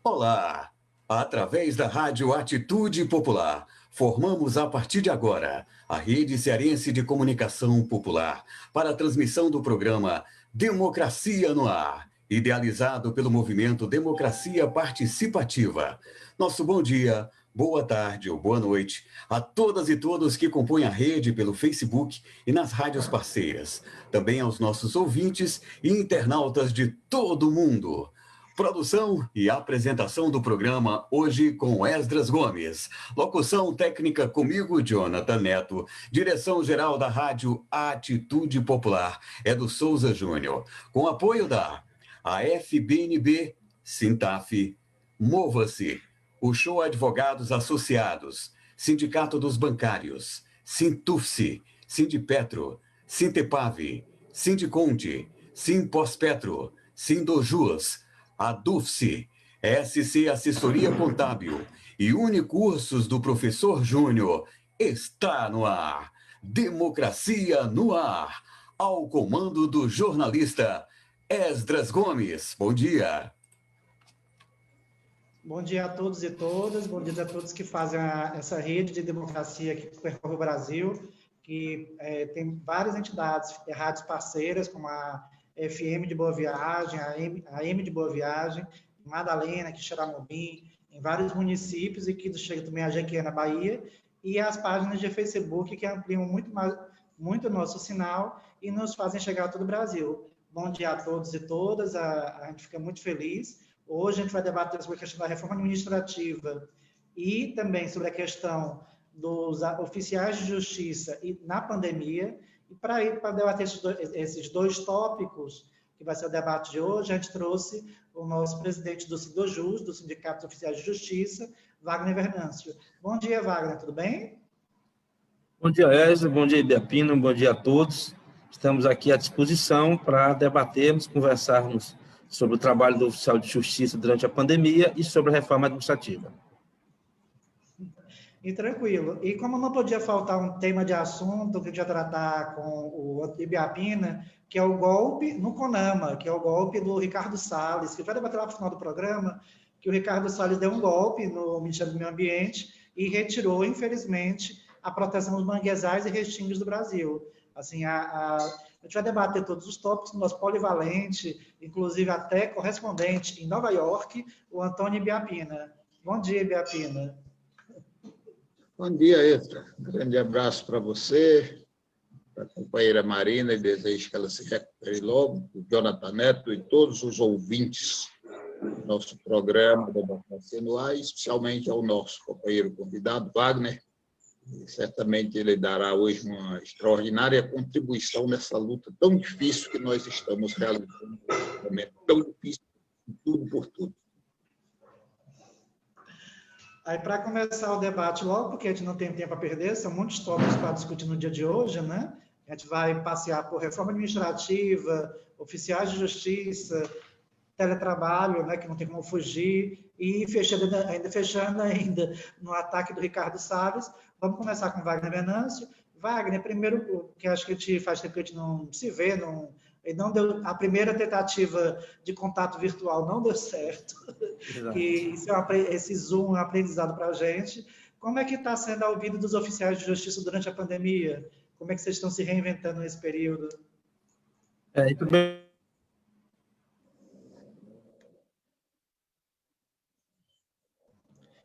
Olá! Através da Rádio Atitude Popular, formamos a partir de agora a Rede Cearense de Comunicação Popular para a transmissão do programa Democracia no Ar, idealizado pelo movimento Democracia Participativa. Nosso bom dia, boa tarde ou boa noite a todas e todos que compõem a rede pelo Facebook e nas rádios parceiras. Também aos nossos ouvintes e internautas de todo o mundo. Produção e apresentação do programa hoje com Esdras Gomes. Locução técnica comigo, Jonathan Neto. Direção-geral da Rádio Atitude Popular é do Souza Júnior. Com apoio da AFBNB, Sintaf, Mova-se, o Show Advogados Associados, Sindicato dos Bancários, Sintufse, Sindipetro, Sintepave, Sindiconte, Simpospetro, Sindojus, a DUFSE, SC Assessoria Contábil e Unicursos do Professor Júnior está no ar. Democracia no ar. Ao comando do jornalista Esdras Gomes. Bom dia. Bom dia a todos e todas, bom dia a todos que fazem essa rede de democracia que percorre o Brasil, que tem várias entidades, rádios parceiras, como a FM de Boa Viagem, a M de Boa Viagem, Madalena, Quixeramobim, em vários municípios, e que chega também a Jequié, na Bahia, e as páginas de Facebook que ampliam muito o nosso sinal e nos fazem chegar a todo o Brasil. Bom dia a todos e todas, a gente fica muito feliz. Hoje a gente vai debater sobre a questão da reforma administrativa e também sobre a questão dos oficiais de justiça e na pandemia. E para debater esses dois tópicos, que vai ser o debate de hoje, a gente trouxe o nosso presidente do Sindojus, do Sindicato dos Oficiais de Justiça, Wagner Venâncio. Bom dia, Wagner, tudo bem? Bom dia, Esdras, bom dia, Ibiapina, bom dia a todos. Estamos aqui à disposição para debatermos, conversarmos sobre o trabalho do oficial de justiça durante a pandemia e sobre a reforma administrativa. E tranquilo. E como não podia faltar um tema de assunto que a gente vai tratar com o Ibiapina, que é o golpe no CONAMA, que é o golpe do Ricardo Salles, que vai debater lá no final do programa, que o Ricardo Salles deu um golpe no Ministério do Meio Ambiente e retirou, infelizmente, a proteção dos manguezais e restinhos do Brasil. Assim, a gente vai debater todos os tópicos no nosso polivalente, inclusive até correspondente em Nova York, o Antônio Ibiapina. Bom dia, Ibiapina. Bom dia, Esdras. Um grande abraço para você, para a companheira Marina, e desejo que ela se recupere logo, o Jonathan Neto e todos os ouvintes do nosso programa Democracia no Ar, especialmente ao nosso companheiro convidado, Wagner. E certamente ele dará hoje uma extraordinária contribuição nessa luta tão difícil que nós estamos realizando, um momento tão difícil, tudo por tudo. Aí, para começar o debate logo, porque a gente não tem tempo a perder, são muitos tópicos para discutir no dia de hoje, né? A gente vai passear por reforma administrativa, oficiais de justiça, teletrabalho, né, que não tem como fugir, e fechando ainda no ataque do Ricardo Salles. Vamos começar com Wagner Venâncio. Wagner, primeiro, que acho que a gente faz tempo que a gente não se vê, e não deu, a primeira tentativa de contato virtual não deu certo. Que esse Zoom é um aprendizado para a gente. Como é que está sendo a ouvida dos oficiais de justiça durante a pandemia? Como é que vocês estão se reinventando nesse período?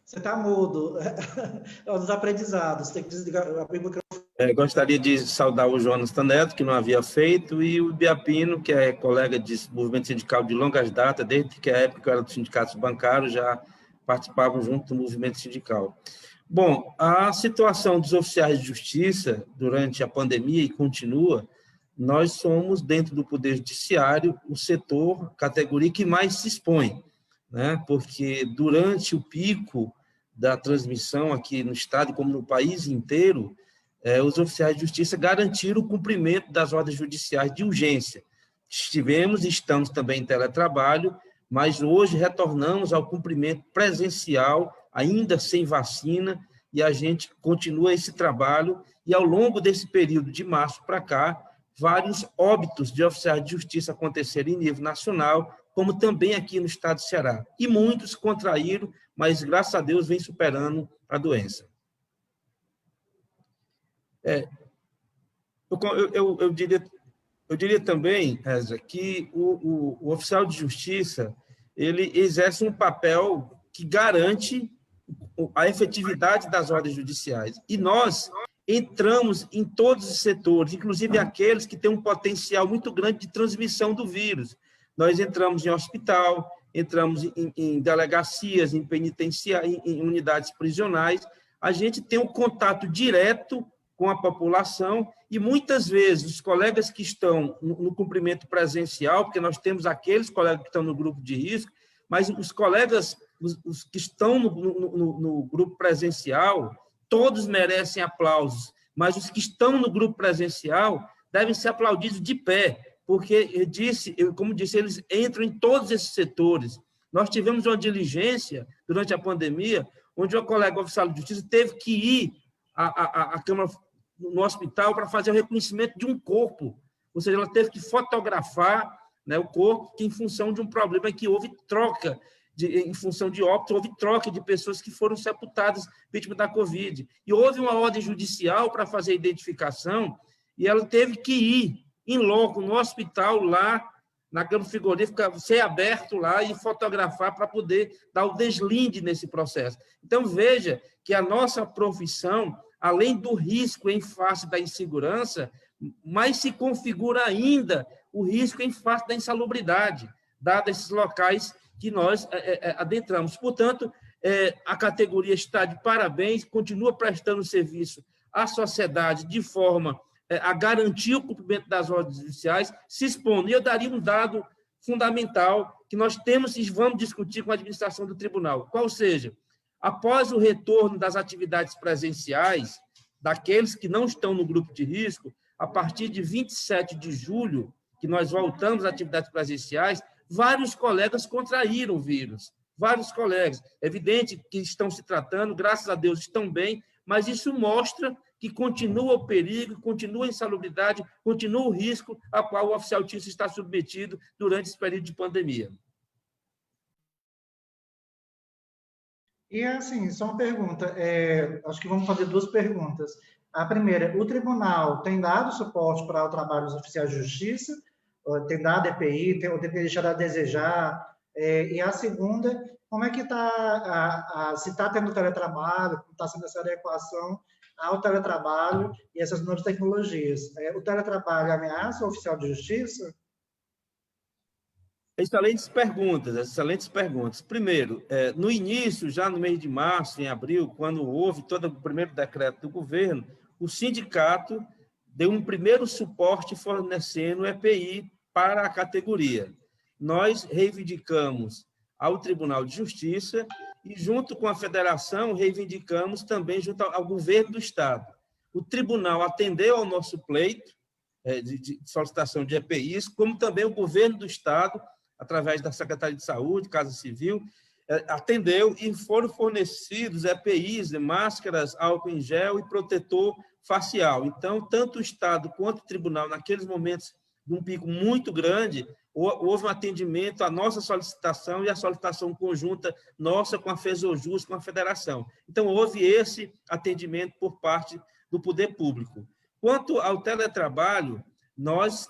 Você está mudo. É um dos aprendizados. Tem que desligar o microfone. Gostaria de saudar o Jonathan Neto, que não havia feito, e o Ibiapino, que é colega de movimento sindical de longas datas, desde que a época que eu era do sindicato bancário, já participavam junto do movimento sindical. Bom, a situação dos oficiais de justiça durante a pandemia e continua, nós somos, dentro do Poder Judiciário, o setor, categoria que mais se expõe, né? Porque durante o pico da transmissão aqui no estado, como no país inteiro, os oficiais de justiça garantiram o cumprimento das ordens judiciais de urgência. Estivemos e estamos também em teletrabalho, mas hoje retornamos ao cumprimento presencial, ainda sem vacina, e a gente continua esse trabalho, e ao longo desse período de março para cá, vários óbitos de oficiais de justiça aconteceram em nível nacional, como também aqui no estado do Ceará. E muitos contraíram, mas, graças a Deus, vem superando a doença. Eu diria também, Ezra, que o oficial de justiça ele exerce um papel que garante a efetividade das ordens judiciais. E nós entramos em todos os setores, inclusive aqueles que têm um potencial muito grande de transmissão do vírus. Nós entramos em hospital, entramos em delegacias, em penitenciárias, em unidades prisionais. A gente tem um contato direto com a população e, muitas vezes, os colegas que estão no cumprimento presencial, porque nós temos aqueles colegas que estão no grupo de risco, mas os colegas, os que estão no grupo presencial, todos merecem aplausos, mas os que estão no grupo presencial devem ser aplaudidos de pé, porque, como disse, eles entram em todos esses setores. Nós tivemos uma diligência durante a pandemia, onde uma colega oficial de justiça teve que ir à Câmara no hospital para fazer o reconhecimento de um corpo, ou seja, ela teve que fotografar, né, o corpo, que em função de um problema que houve troca, em função de óbito, houve troca de pessoas que foram sepultadas vítimas da Covid. E houve uma ordem judicial para fazer a identificação, e ela teve que ir em loco, no hospital, lá, na câmara frigorífica, ser aberto lá e fotografar para poder dar o deslinde nesse processo. Então, veja que a nossa profissão, além do risco em face da insegurança, mais se configura ainda o risco em face da insalubridade, dados esses locais que nós adentramos. Portanto, a categoria está de parabéns, continua prestando serviço à sociedade de forma a garantir o cumprimento das ordens judiciais, se expondo. E eu daria um dado fundamental que nós temos e vamos discutir com a administração do tribunal, qual seja, após o retorno das atividades presenciais, daqueles que não estão no grupo de risco, a partir de 27 de julho, que nós voltamos às atividades presenciais, vários colegas contraíram o vírus, vários colegas. É evidente que estão se tratando, graças a Deus estão bem, mas isso mostra que continua o perigo, continua a insalubridade, continua o risco a qual o oficial de justiça está submetido durante esse período de pandemia. E, assim, só uma pergunta, acho que vamos fazer duas perguntas. A primeira, o tribunal tem dado suporte para o trabalho dos oficiais de justiça? Tem dado EPI, ou tem deixado a desejar? E a segunda, como é que está, se está tendo teletrabalho, como está sendo essa adequação ao teletrabalho e essas novas tecnologias? O teletrabalho ameaça o oficial de justiça? Excelentes perguntas. Primeiro, no início, já no mês de março, em abril, quando houve todo o primeiro decreto do governo, o sindicato deu um primeiro suporte fornecendo EPI para a categoria. Nós reivindicamos ao Tribunal de Justiça e, junto com a federação, reivindicamos também junto ao governo do Estado. O tribunal atendeu ao nosso pleito de solicitação de EPIs, como também o governo do Estado, através da Secretaria de Saúde, Casa Civil, atendeu e foram fornecidos EPIs, máscaras, álcool em gel e protetor facial. Então, tanto o Estado quanto o tribunal, naqueles momentos de um pico muito grande, houve um atendimento à nossa solicitação e à solicitação conjunta nossa com a FESOJUS, com a federação. Então, houve esse atendimento por parte do poder público. Quanto ao teletrabalho, nós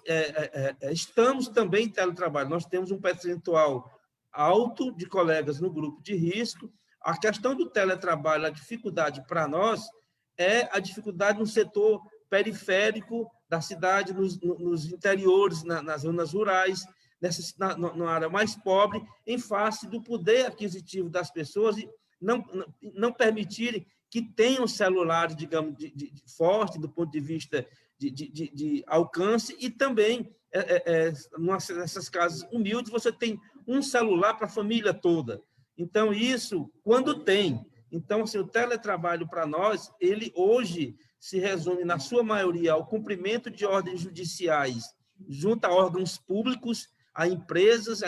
estamos também em teletrabalho. Nós temos um percentual alto de colegas no grupo de risco. A questão do teletrabalho, a dificuldade para nós é a dificuldade no setor periférico da cidade, nos interiores, nas zonas rurais, na área mais pobre, em face do poder aquisitivo das pessoas e não permitirem que tenham celulares, digamos, forte do ponto de vista de alcance, e também, nessas casas humildes, você tem um celular para a família toda. Então, isso, quando tem. Então, assim, o teletrabalho, para nós, ele hoje se resume, na sua maioria, ao cumprimento de ordens judiciais junto a órgãos públicos, a empresas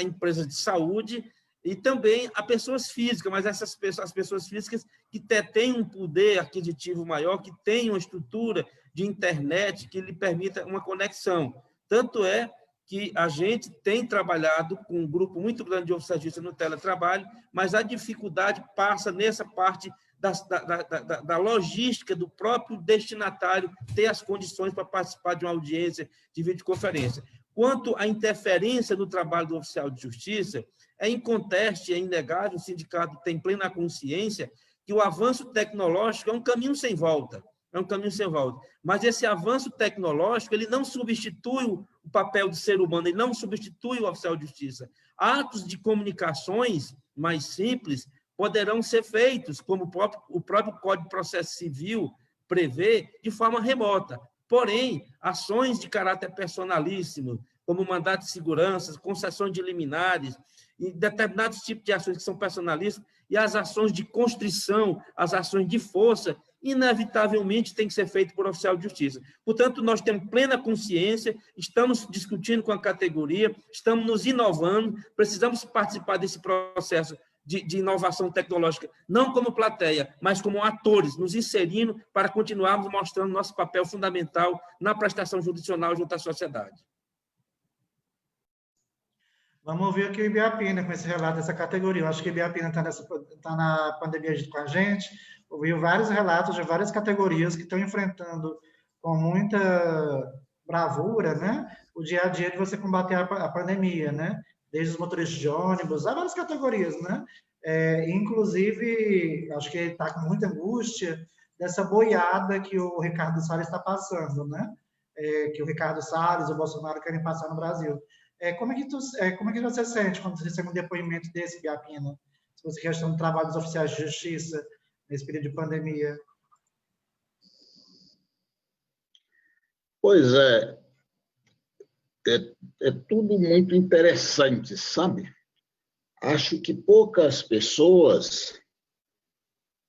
de saúde e também a pessoas físicas, mas as pessoas físicas que têm um poder aquisitivo maior, que têm uma estrutura de internet que lhe permita uma conexão. Tanto é que a gente tem trabalhado com um grupo muito grande de oficiais de justiça no teletrabalho, mas a dificuldade passa nessa parte da logística do próprio destinatário ter as condições para participar de uma audiência de videoconferência. Quanto à interferência no trabalho do oficial de justiça, é inconteste, é inegável, o sindicato tem plena consciência que o avanço tecnológico é um caminho sem volta. É um caminho sem volta. Mas esse avanço tecnológico ele não substitui o papel do ser humano, ele não substitui o oficial de justiça. Atos de comunicações mais simples poderão ser feitos, como o próprio Código de Processo Civil prevê, de forma remota. Porém, ações de caráter personalíssimo, como mandato de segurança, concessões de liminares, e determinados tipos de ações que são personalistas, e as ações de constrição, as ações de força, inevitavelmente tem que ser feito por oficial de justiça. Portanto, nós temos plena consciência, estamos discutindo com a categoria, estamos nos inovando, precisamos participar desse processo de inovação tecnológica, não como plateia, mas como atores, nos inserindo para continuarmos mostrando nosso papel fundamental na prestação jurisdicional junto à sociedade. Vamos ouvir aqui o Ibiapina com esse relato dessa categoria. Eu acho que o Ibiapina está na pandemia junto com a gente, ouviu vários relatos de várias categorias que estão enfrentando com muita bravura, né, o dia a dia de você combater a pandemia, né, desde os motoristas de ônibus, há várias categorias, né, inclusive, acho que ele está com muita angústia dessa boiada que o Ricardo Salles está passando, né, que o Ricardo Salles e o Bolsonaro querem passar no Brasil. Como é que você sente quando você recebe um depoimento desse, Biapina? Se você questão do trabalho dos oficiais de justiça nesse período de pandemia. Pois é tudo muito interessante, sabe? Acho que poucas pessoas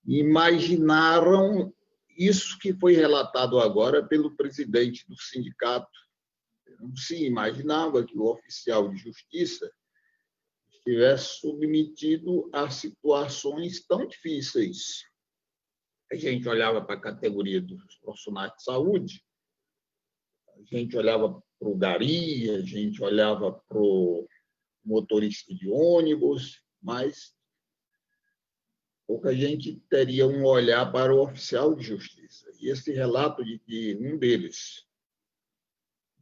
imaginaram isso que foi relatado agora pelo presidente do sindicato. Não se imaginava que o oficial de justiça estivesse submetido a situações tão difíceis. A gente olhava para a categoria dos profissionais de saúde, a gente olhava para o gari, a gente olhava para o motorista de ônibus, mas pouca gente teria um olhar para o oficial de justiça. E esse relato de que um deles,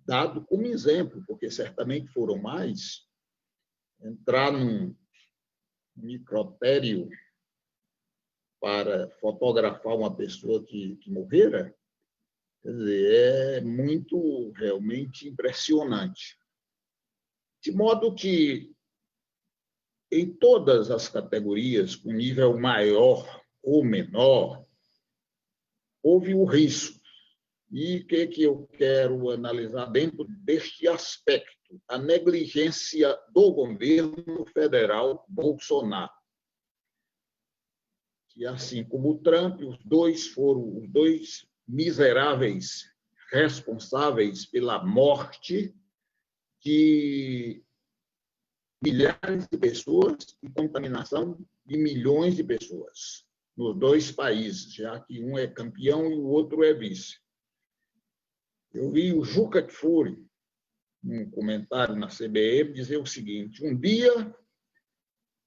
dado como exemplo, porque certamente foram mais, entrar num microtério para fotografar uma pessoa que morrera, quer dizer, é muito realmente impressionante. De modo que, em todas as categorias, com nível maior ou menor, houve o risco. E o que eu quero analisar dentro deste aspecto? A negligência do governo federal Bolsonaro. Que, assim como o Trump, os dois foram os dois miseráveis responsáveis pela morte de milhares de pessoas e contaminação de milhões de pessoas nos dois países, já que um é campeão e o outro é vice. Eu vi o Juca Kfouri, num comentário na CBN, dizer o seguinte: um dia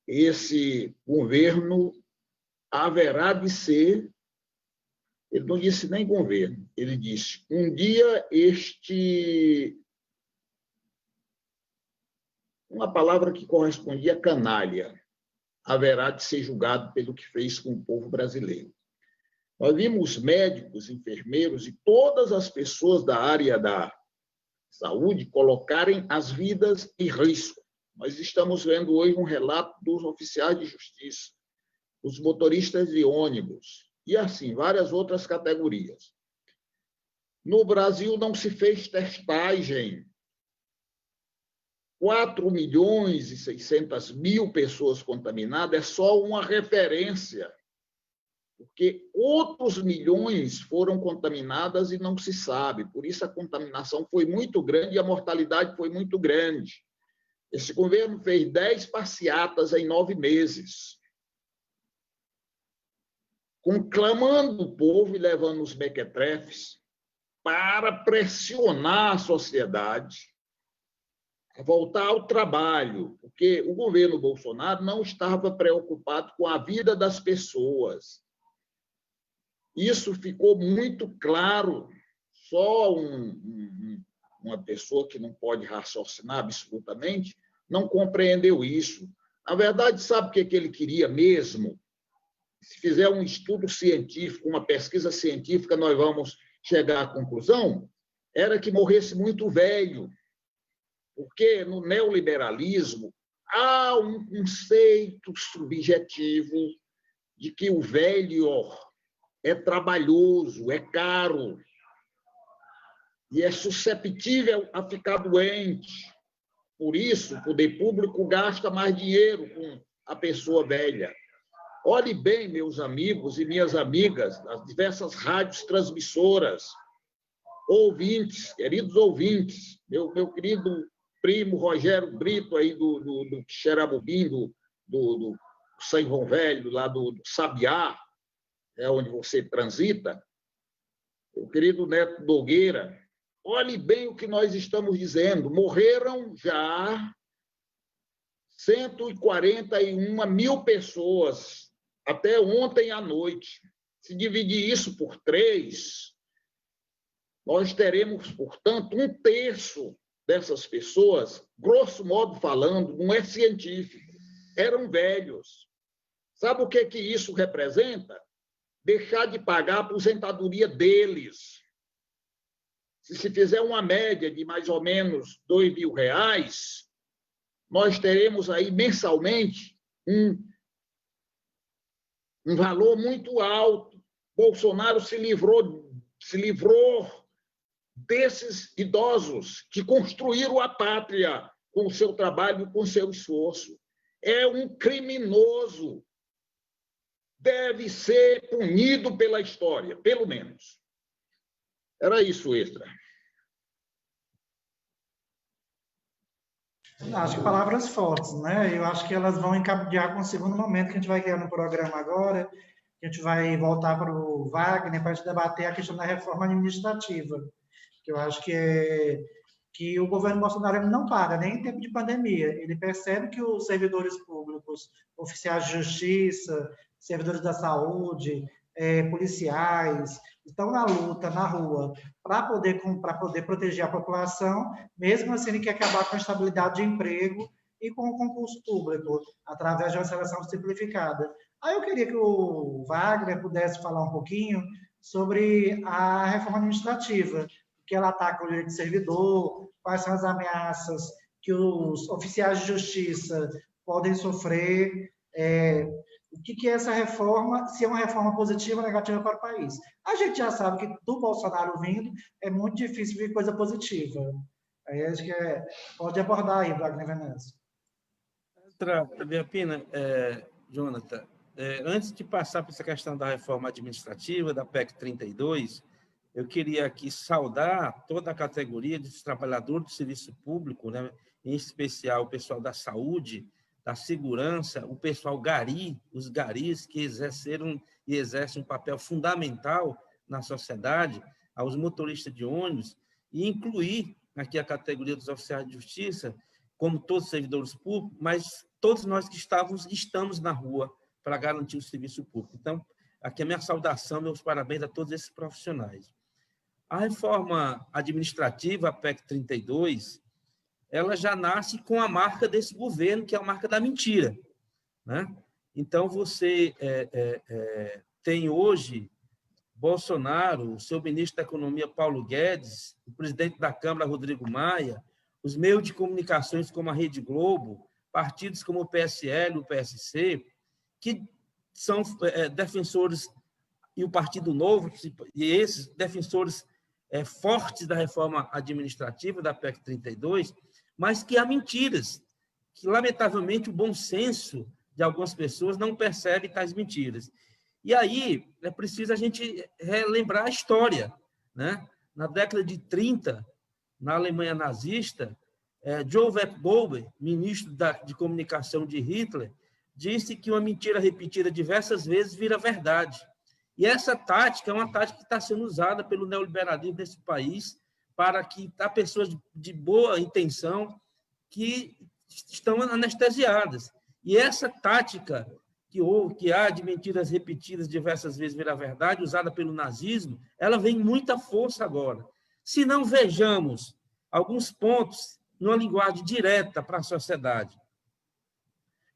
esse governo haverá de ser, ele não disse nem governo, ele disse, um dia uma palavra que correspondia a canalha, haverá de ser julgado pelo que fez com o povo brasileiro. Nós vimos médicos, enfermeiros e todas as pessoas da área da saúde colocarem as vidas em risco. Nós estamos vendo hoje um relato dos oficiais de justiça, dos motoristas de ônibus e, assim, várias outras categorias. No Brasil não se fez testagem. 4.600.000 pessoas contaminadas é só uma referência, porque outros milhões foram contaminadas e não se sabe. Por isso, a contaminação foi muito grande e a mortalidade foi muito grande. Esse governo fez 10 passeatas em 9 meses, conclamando o povo e levando os mequetrefes para pressionar a sociedade a voltar ao trabalho, porque o governo Bolsonaro não estava preocupado com a vida das pessoas. Isso ficou muito claro. Só uma pessoa que não pode raciocinar absolutamente não compreendeu isso. Na verdade, sabe o que ele queria mesmo? Se fizer um estudo científico, uma pesquisa científica, nós vamos chegar à conclusão, era que morresse muito velho. Porque no neoliberalismo há um conceito subjetivo de que o velho é trabalhoso, é caro e é susceptível a ficar doente. Por isso, o poder público gasta mais dinheiro com a pessoa velha. Olhe bem, meus amigos e minhas amigas, das diversas rádios transmissoras, ouvintes, queridos ouvintes, meu querido primo Rogério Brito, aí do Xerabubim, do São João Velho, lá do Sabiá, onde você transita, o querido Neto Nogueira, olhe bem o que nós estamos dizendo. Morreram já 141 mil pessoas até ontem à noite. Se dividir isso por 3, nós teremos, portanto, 1/3 dessas pessoas, grosso modo falando, não é científico, eram velhos. Sabe o que isso representa? Deixar de pagar a aposentadoria deles. Se fizer uma média de mais ou menos R$2.000, nós teremos aí mensalmente um valor muito alto. Bolsonaro se livrou desses idosos que construíram a pátria com o seu trabalho, com o seu esforço. É um criminoso. Deve ser punido pela história, pelo menos. Era isso, Extra. Acho que palavras fortes, né? Eu acho que elas vão encadear com o segundo momento que a gente vai criar no programa agora, que a gente vai voltar para o Wagner para a gente debater a questão da reforma administrativa, que eu acho que o governo Bolsonaro não para, nem em tempo de pandemia. Ele percebe que os servidores públicos, oficiais de justiça, servidores da saúde, policiais, estão na luta, na rua, para poder proteger a população, mesmo assim ele quer acabar com a estabilidade de emprego e com o concurso público, através de uma seleção simplificada. Aí eu queria que o Wagner pudesse falar um pouquinho sobre a reforma administrativa, que ela ataca o direito de servidor, quais são as ameaças que os oficiais de justiça podem sofrer, o que é essa reforma, se é uma reforma positiva ou negativa para o país. A gente já sabe que do Bolsonaro vindo é muito difícil ver coisa positiva. Aí acho que pode abordar aí, Wagner Venâncio. Biapina, Jonathan, antes de passar para essa questão da reforma administrativa, da PEC 32, eu queria aqui saudar toda a categoria dos trabalhadores do serviço público, né? Em especial o pessoal da saúde, da segurança, o pessoal gari, os garis que exerceram e exercem um papel fundamental na sociedade, aos motoristas de ônibus, e incluir aqui a categoria dos oficiais de justiça, como todos os servidores públicos, mas todos nós que estamos na rua para garantir o serviço público. Então, aqui a minha saudação, meus parabéns a todos esses profissionais. A reforma administrativa, a PEC 32, ela já nasce com a marca desse governo, que é a marca da mentira, né? Então, você tem hoje Bolsonaro, o seu ministro da Economia, Paulo Guedes, o presidente da Câmara, Rodrigo Maia, os meios de comunicações como a Rede Globo, partidos como o PSL, o PSC, que são defensores, e o Partido Novo, e esses defensores fortes da reforma administrativa, da PEC 32, mas que há mentiras, que, lamentavelmente, o bom senso de algumas pessoas não percebe tais mentiras. E aí é preciso a gente relembrar a história, né? Na década de 30, na Alemanha nazista, Joseph Goebbels, ministro de comunicação de Hitler, disse que uma mentira repetida diversas vezes vira verdade. E essa tática é uma tática que está sendo usada pelo neoliberalismo desse país para que pessoas de boa intenção que estão anestesiadas. E essa tática que há de mentiras repetidas diversas vezes virar verdade, usada pelo nazismo, ela vem com muita força agora. Se não vejamos alguns pontos numa linguagem direta para a sociedade.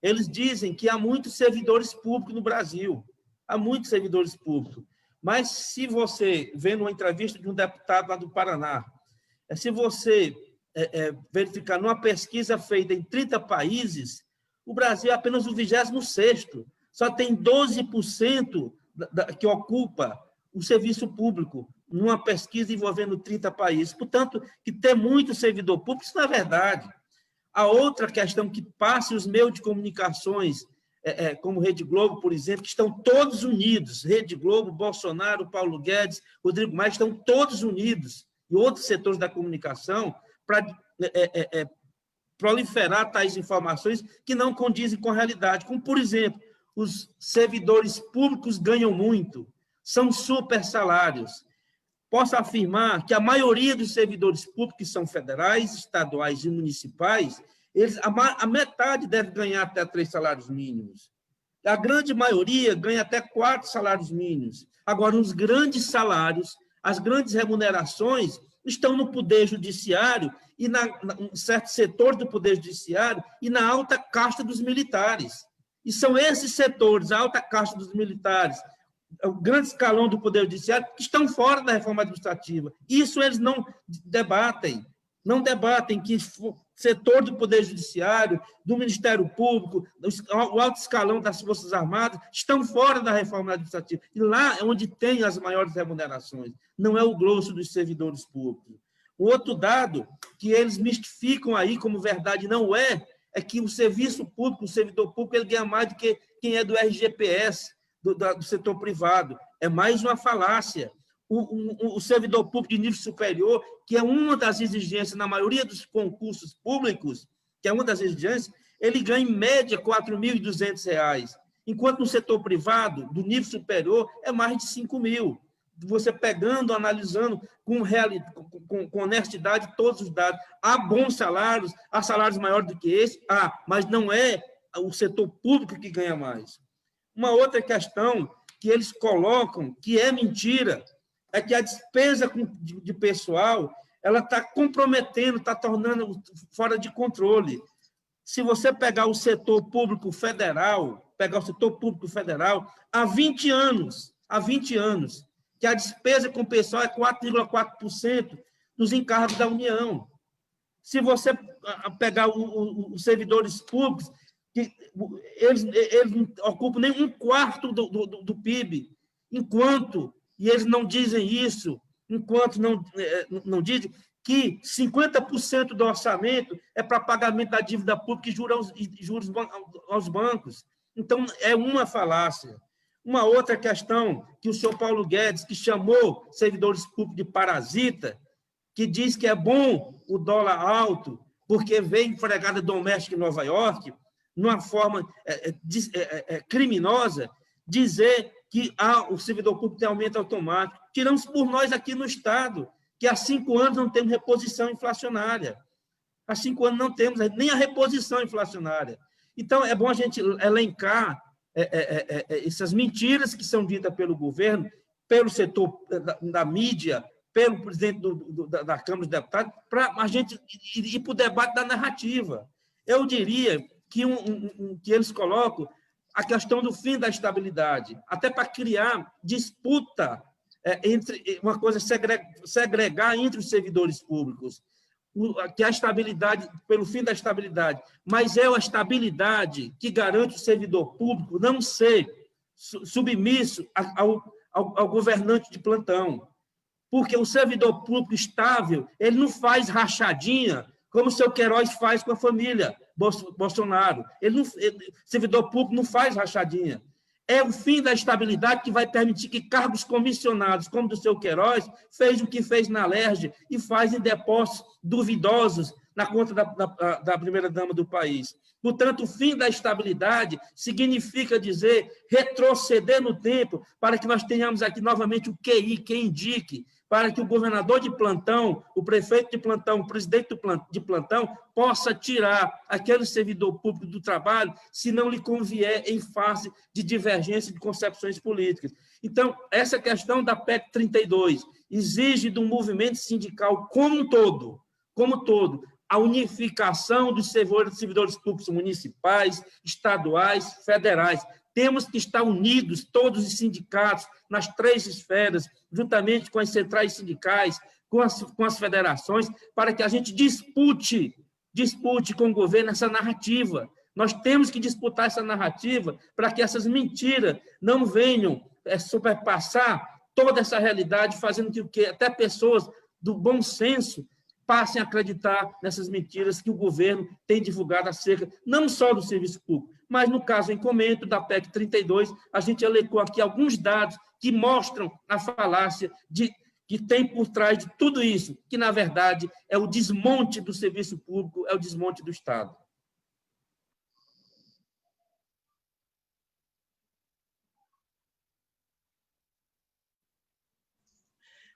Eles dizem que há muitos servidores públicos no Brasil, há muitos servidores públicos, mas se você vê numa entrevista de um deputado lá do Paraná, se você verificar numa pesquisa feita em 30 países, o Brasil é apenas o 26º, só tem 12% que ocupa o serviço público, numa pesquisa envolvendo 30 países. Portanto, que ter muito servidor público, isso não é verdade. A outra questão que passa os meios de comunicações, como Rede Globo, por exemplo, que estão todos unidos, Rede Globo, Bolsonaro, Paulo Guedes, Rodrigo Maia, estão todos unidos, e outros setores da comunicação, para proliferar tais informações que não condizem com a realidade, como, por exemplo, os servidores públicos ganham muito, são super salários. Posso afirmar que a maioria dos servidores públicos, que são federais, estaduais e municipais, a metade deve ganhar até 3 salários mínimos. A grande maioria ganha até 4 salários mínimos. Agora, os grandes salários, as grandes remunerações estão no Poder Judiciário e em certo setor do Poder Judiciário e na alta casta dos militares. E são esses setores, a alta casta dos militares, o grande escalão do Poder Judiciário, que estão fora da reforma administrativa. Isso eles não debatem que o setor do Poder Judiciário, do Ministério Público, o alto escalão das Forças Armadas, estão fora da reforma administrativa. E lá é onde tem as maiores remunerações, não é o grosso dos servidores públicos. O outro dado que eles mistificam aí como verdade não é que o serviço público, o servidor público, ele ganha mais do que quem é do RGPS, do setor privado. É mais uma falácia. O servidor público de nível superior, que é uma das exigências na maioria dos concursos públicos, que é uma das exigências, ele ganha em média R$ 4.200, enquanto no setor privado, do nível superior, é mais de R$ 5.000. Você pegando, analisando com honestidade todos os dados. Há bons salários, há salários maiores do que esse, mas não é o setor público que ganha mais. Uma outra questão que eles colocam, que é mentira, é que a despesa de pessoal ela está comprometendo, está tornando fora de controle. Se você pegar o setor público federal, há 20 anos, que a despesa com o pessoal é 4,4% dos encargos da União. Se você pegar os servidores públicos, eles não ocupam nem 1/4 do PIB, e eles não dizem isso, enquanto não dizem que 50% do orçamento é para pagamento da dívida pública e juros aos bancos. Então, é uma falácia. Uma outra questão que o senhor Paulo Guedes, que chamou servidores públicos de parasita, que diz que é bom o dólar alto, porque veio empregada doméstica em Nova York, numa forma criminosa, dizer que o servidor público tem aumento automático. Tiramos por nós aqui no Estado, que há 5 anos não temos reposição inflacionária. Há 5 anos não temos nem a reposição inflacionária. Então, é bom a gente elencar essas mentiras que são ditas pelo governo, pelo setor da mídia, pelo presidente da Câmara dos Deputados, para a gente ir para o debate da narrativa. Eu diria que eles colocam a questão do fim da estabilidade, até para criar disputa entre uma coisa, segregar entre os servidores públicos, que a estabilidade, pelo fim da estabilidade, mas é a estabilidade que garante o servidor público não ser submisso ao governante de plantão, porque o servidor público estável, ele não faz rachadinha, como o seu Queiroz faz com a família Bolsonaro. O servidor público não faz rachadinha. É o fim da estabilidade que vai permitir que cargos comissionados, como do seu Queiroz, fez o que fez na Alerj e faz em depósitos duvidosos na conta da primeira-dama do país. Portanto, o fim da estabilidade significa dizer retroceder no tempo para que nós tenhamos aqui novamente o QI, que indique, para que o governador de plantão, o prefeito de plantão, o presidente de plantão, possa tirar aquele servidor público do trabalho se não lhe convier em face de divergência de concepções políticas. Então, essa questão da PEC 32 exige do movimento sindical como um todo, a unificação dos servidores públicos municipais, estaduais, federais. Temos que estar unidos, todos os sindicatos, nas 3 esferas, juntamente com as centrais sindicais, com as federações, para que a gente dispute com o governo essa narrativa. Nós temos que disputar essa narrativa para que essas mentiras não venham superpassar toda essa realidade, fazendo com que até pessoas do bom senso passem a acreditar nessas mentiras que o governo tem divulgado acerca, não só do serviço público, mas, no caso em comento da PEC 32, a gente elencou aqui alguns dados que mostram a falácia que tem por trás de tudo isso, que, na verdade, é o desmonte do serviço público, é o desmonte do Estado.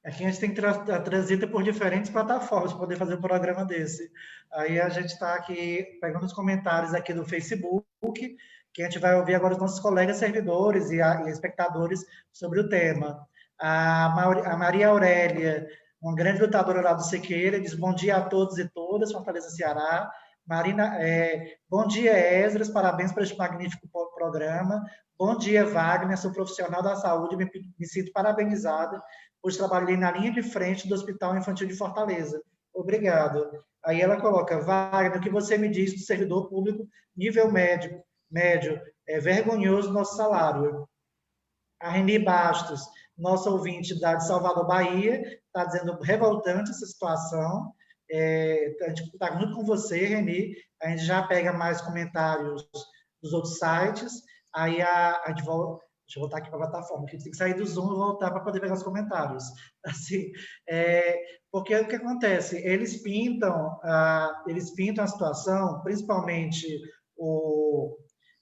Aqui a gente tem que transita por diferentes plataformas para poder fazer um programa desse. Aí a gente está aqui pegando os comentários aqui do Facebook, que a gente vai ouvir agora os nossos colegas servidores e espectadores sobre o tema. A Maria Aurélia, uma grande lutadora lá do Sequeira, diz: bom dia a todos e todas, Fortaleza, Ceará. Marina, bom dia, Esdras, parabéns por este magnífico programa. Bom dia, Wagner, sou profissional da saúde, me sinto parabenizada, pois trabalhei na linha de frente do Hospital Infantil de Fortaleza. Obrigado. Aí ela coloca: Wagner, o que você me diz do servidor público nível médio? É vergonhoso nosso salário. A Reni Bastos, nossa ouvinte de Salvador, Bahia, está dizendo revoltante essa situação. A gente está muito com você, Reni. A gente já pega mais comentários dos outros sites. Aí a gente volta. Deixa eu voltar aqui para a plataforma, que a gente tem que sair do Zoom e voltar para poder pegar os comentários. Assim, porque o que acontece? Eles pintam a situação, principalmente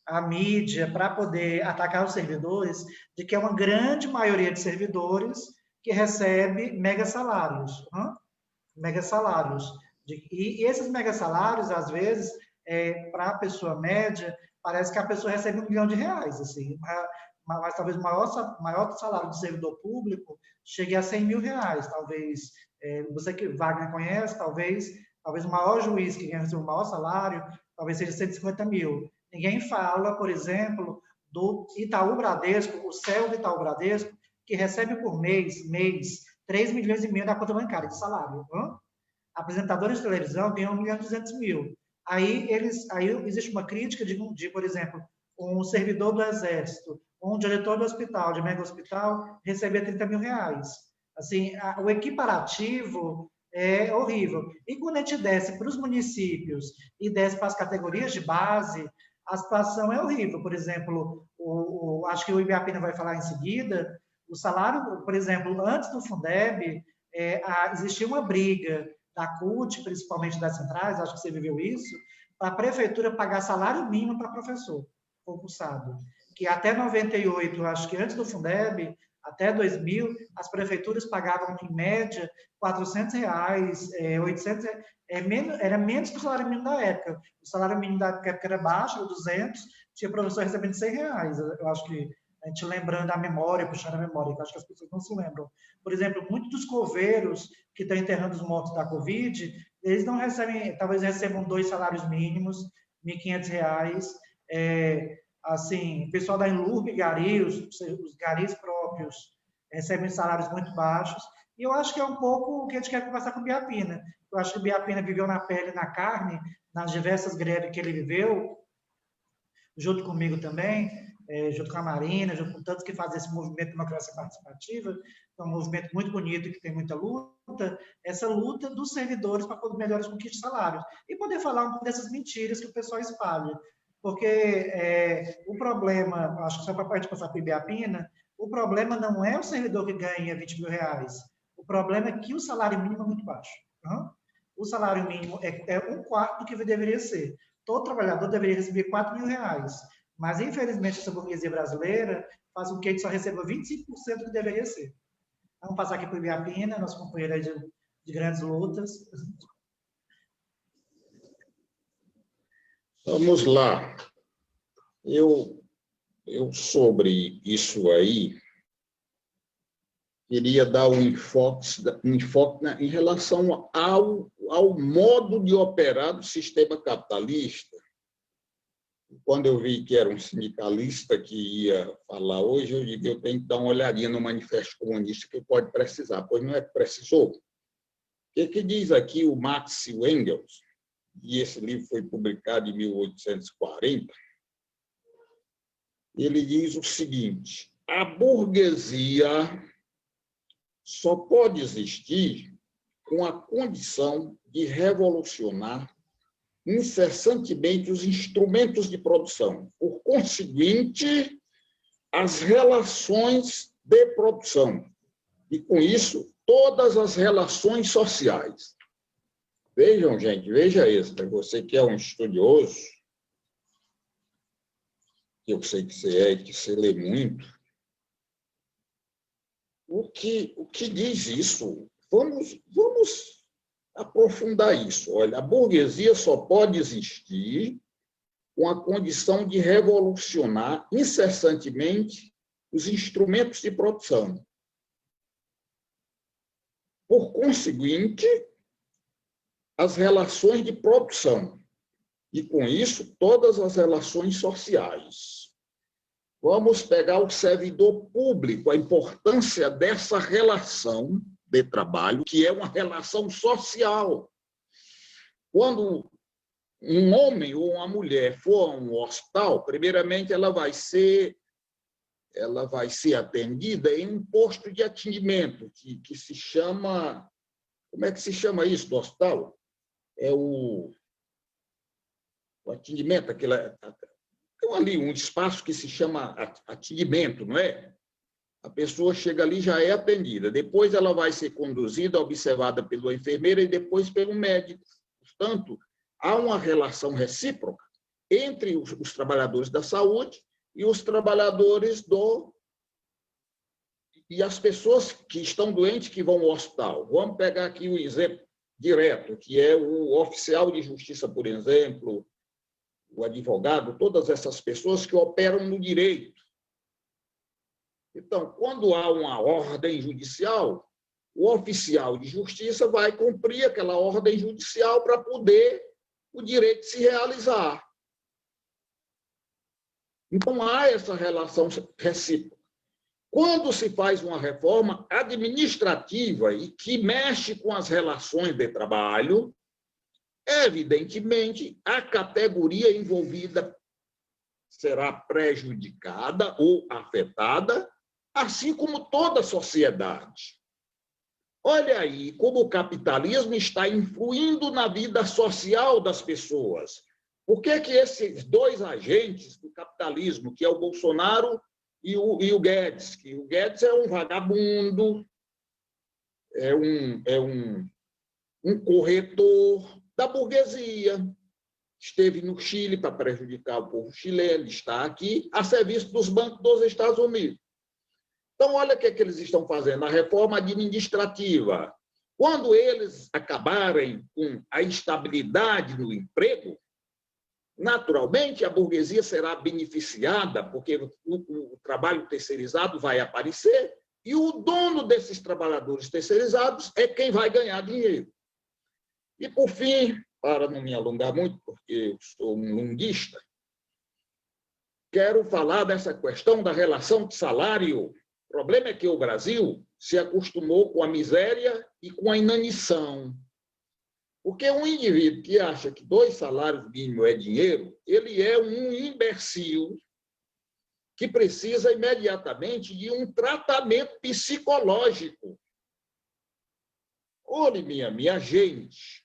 a mídia, para poder atacar os servidores, de que é uma grande maioria de servidores que recebe mega salários. Mega salários. E esses mega salários, às vezes, para a pessoa média, parece que a pessoa recebe R$1 milhão, assim, mas talvez o maior salário de servidor público chegue a R$100 mil, talvez. Você que Wagner conhece, talvez o maior juiz que ganha o maior salário, talvez seja 150 mil. Ninguém fala, por exemplo, do Itaú Bradesco, o CEO do Itaú Bradesco, que recebe por mês, 3,5 milhões da conta bancária de salário. Apresentadores de televisão ganham 1,2 milhão. Aí existe uma crítica de, por exemplo, um servidor do Exército, um diretor do hospital, de mega hospital, receber R$30 mil. Assim, o equiparativo é horrível. E quando a gente desce para os municípios e desce para as categorias de base, a situação é horrível. Por exemplo, acho que o Ibiapina vai falar em seguida, o salário, por exemplo, antes do Fundeb, existia uma briga da CUT, principalmente das centrais, acho que você viveu isso, para a prefeitura pagar salário mínimo para professor concursado. Que até 98, acho que antes do Fundeb, até 2000, as prefeituras pagavam, em média, R$400, 800, era menos que o salário mínimo da época. O salário mínimo da época era baixo, era 200, tinha professor recebendo R$100. Eu acho que, a gente lembrando a memória, puxando a memória, que acho que as pessoas não se lembram. Por exemplo, muitos dos coveiros que estão enterrando os mortos da Covid, eles não recebem, talvez recebam 2 salários mínimos, R$1.500, assim, o pessoal da Enlurb, Gari, os garis próprios, recebem salários muito baixos, e eu acho que é um pouco o que a gente quer conversar com o Ibiapina. Eu acho que o Ibiapina viveu na pele, na carne, nas diversas greves que ele viveu, junto comigo também, junto com a Marina, junto com tantos que fazem esse movimento de democracia participativa, é um movimento muito bonito, que tem muita luta, essa luta dos servidores para poder melhorar os conquistas de salários, e poder falar um pouco dessas mentiras que o pessoal espalha. Porque o problema, acho que só para a gente passar para o Ibiapina, o problema não é o servidor que ganha R$20 mil. O problema é que o salário mínimo é muito baixo. o salário mínimo é um quarto do que deveria ser. Todo trabalhador deveria receber R$ 4.000, mas, infelizmente, essa burguesia brasileira faz com que a gente só receba 25% do que deveria ser. Vamos passar aqui para o Ibiapina, nosso companheiro de grandes lutas. Vamos lá. Eu sobre isso aí, queria dar um enfoque em relação ao modo de operar do sistema capitalista. Quando eu vi que era um sindicalista que ia falar hoje, eu digo, eu tenho que dar uma olhadinha no Manifesto Comunista que pode precisar, pois não é que precisou. O que diz aqui o Marx e o Engels, e esse livro foi publicado em 1840, ele diz o seguinte: a burguesia só pode existir com a condição de revolucionar incessantemente os instrumentos de produção, por conseguinte, as relações de produção, e, com isso, todas as relações sociais. Vejam, gente, veja isso, você que é um estudioso, que eu sei que você é e que você lê muito, o que diz isso? Vamos aprofundar isso. Olha, a burguesia só pode existir com a condição de revolucionar incessantemente os instrumentos de produção. Por conseguinte, as relações de produção. E, com isso, todas as relações sociais. Vamos pegar o servidor público, a importância dessa relação de trabalho, que é uma relação social. Quando um homem ou uma mulher for a um hospital, primeiramente ela vai ser atendida em um posto de atendimento, que se chama... Como é que se chama isso do hospital? É o atendimento, tem ali um espaço que se chama atendimento, não é? A pessoa chega ali e já é atendida. Depois ela vai ser conduzida, observada pela enfermeira e depois pelo médico. Portanto, há uma relação recíproca entre os trabalhadores da saúde e os trabalhadores e as pessoas que estão doentes que vão ao hospital. Vamos pegar aqui o exemplo direto, que é o oficial de justiça, por exemplo, o advogado, todas essas pessoas que operam no direito. Então, quando há uma ordem judicial, o oficial de justiça vai cumprir aquela ordem judicial para poder o direito se realizar. Então, há essa relação recíproca. Quando se faz uma reforma administrativa e que mexe com as relações de trabalho, evidentemente, a categoria envolvida será prejudicada ou afetada, assim como toda a sociedade. Olha aí como o capitalismo está influindo na vida social das pessoas. Por que esses dois agentes do capitalismo, que é o Bolsonaro e o Guedes, que o Guedes é um vagabundo, é um corretor da burguesia, esteve no Chile para prejudicar o povo chileno, está aqui a serviço dos bancos dos Estados Unidos. Então, olha o que eles estão fazendo, a reforma administrativa. Quando eles acabarem com a instabilidade no emprego, naturalmente a burguesia será beneficiada, porque o trabalho terceirizado vai aparecer e o dono desses trabalhadores terceirizados é quem vai ganhar dinheiro. E, por fim, para não me alongar muito, porque eu sou um longuista, quero falar dessa questão da relação de salário. O problema é que o Brasil se acostumou com a miséria e com a inanição. Porque um indivíduo que acha que 2 salários mínimos é dinheiro, ele é um imbecil que precisa imediatamente de um tratamento psicológico. Olhe, minha gente,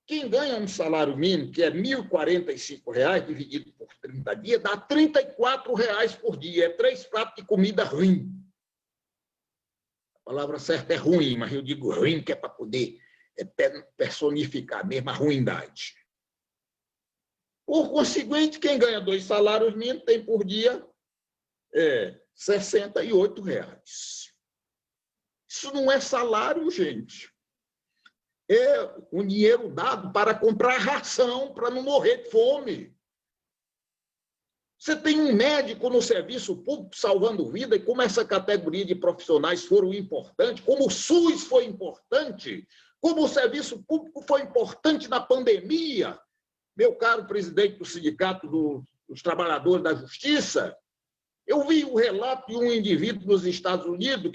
quem ganha um salário mínimo, que é R$ 1.045, dividido por 30 dias, dá R$ 34 por dia. É 3 pratos de comida ruim. A palavra certa é ruim, mas eu digo ruim, que é para poder personificar mesmo a ruindade. Por conseguinte, quem ganha 2 salários mínimos tem por dia R$ 68. Isso não é salário, gente. É um dinheiro dado para comprar ração, para não morrer de fome. Você tem um médico no serviço público salvando vida, e como essa categoria de profissionais foram importantes, como o SUS foi importante, como o serviço público foi importante na pandemia. Meu caro presidente do Sindicato dos Trabalhadores da Justiça, eu vi o relato de um indivíduo nos Estados Unidos,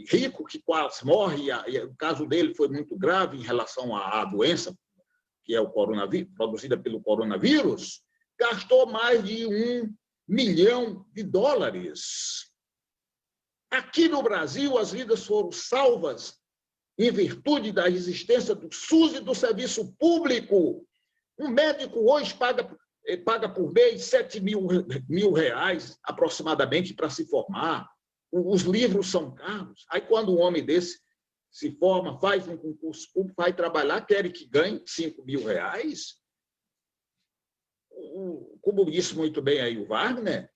rico, que quase morre, e o caso dele foi muito grave em relação à doença, que é o coronavírus, produzida pelo coronavírus, gastou mais de $1 milhão. Aqui no Brasil, as vidas foram salvas em virtude da existência do SUS e do serviço público. Um médico hoje paga por mês R$7 mil aproximadamente para se formar. Os livros são caros. Aí, quando um homem desse se forma, faz um concurso público, vai trabalhar, quer que ganhe R$5 mil. Como disse muito bem aí o Wagner,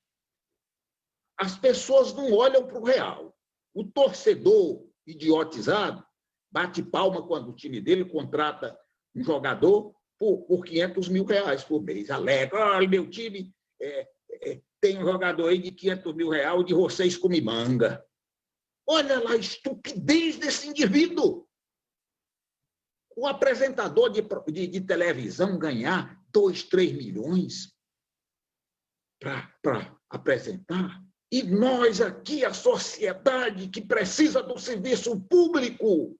as pessoas não olham para o real. O torcedor idiotizado bate palma quando o time dele contrata um jogador por R$500 mil por mês. Alega, olha, meu time tem um jogador aí de R$500 mil, de vocês come manga. Olha lá a estupidez desse indivíduo. O apresentador de televisão ganhar 2, 3 milhões para apresentar. E nós aqui, a sociedade que precisa do serviço público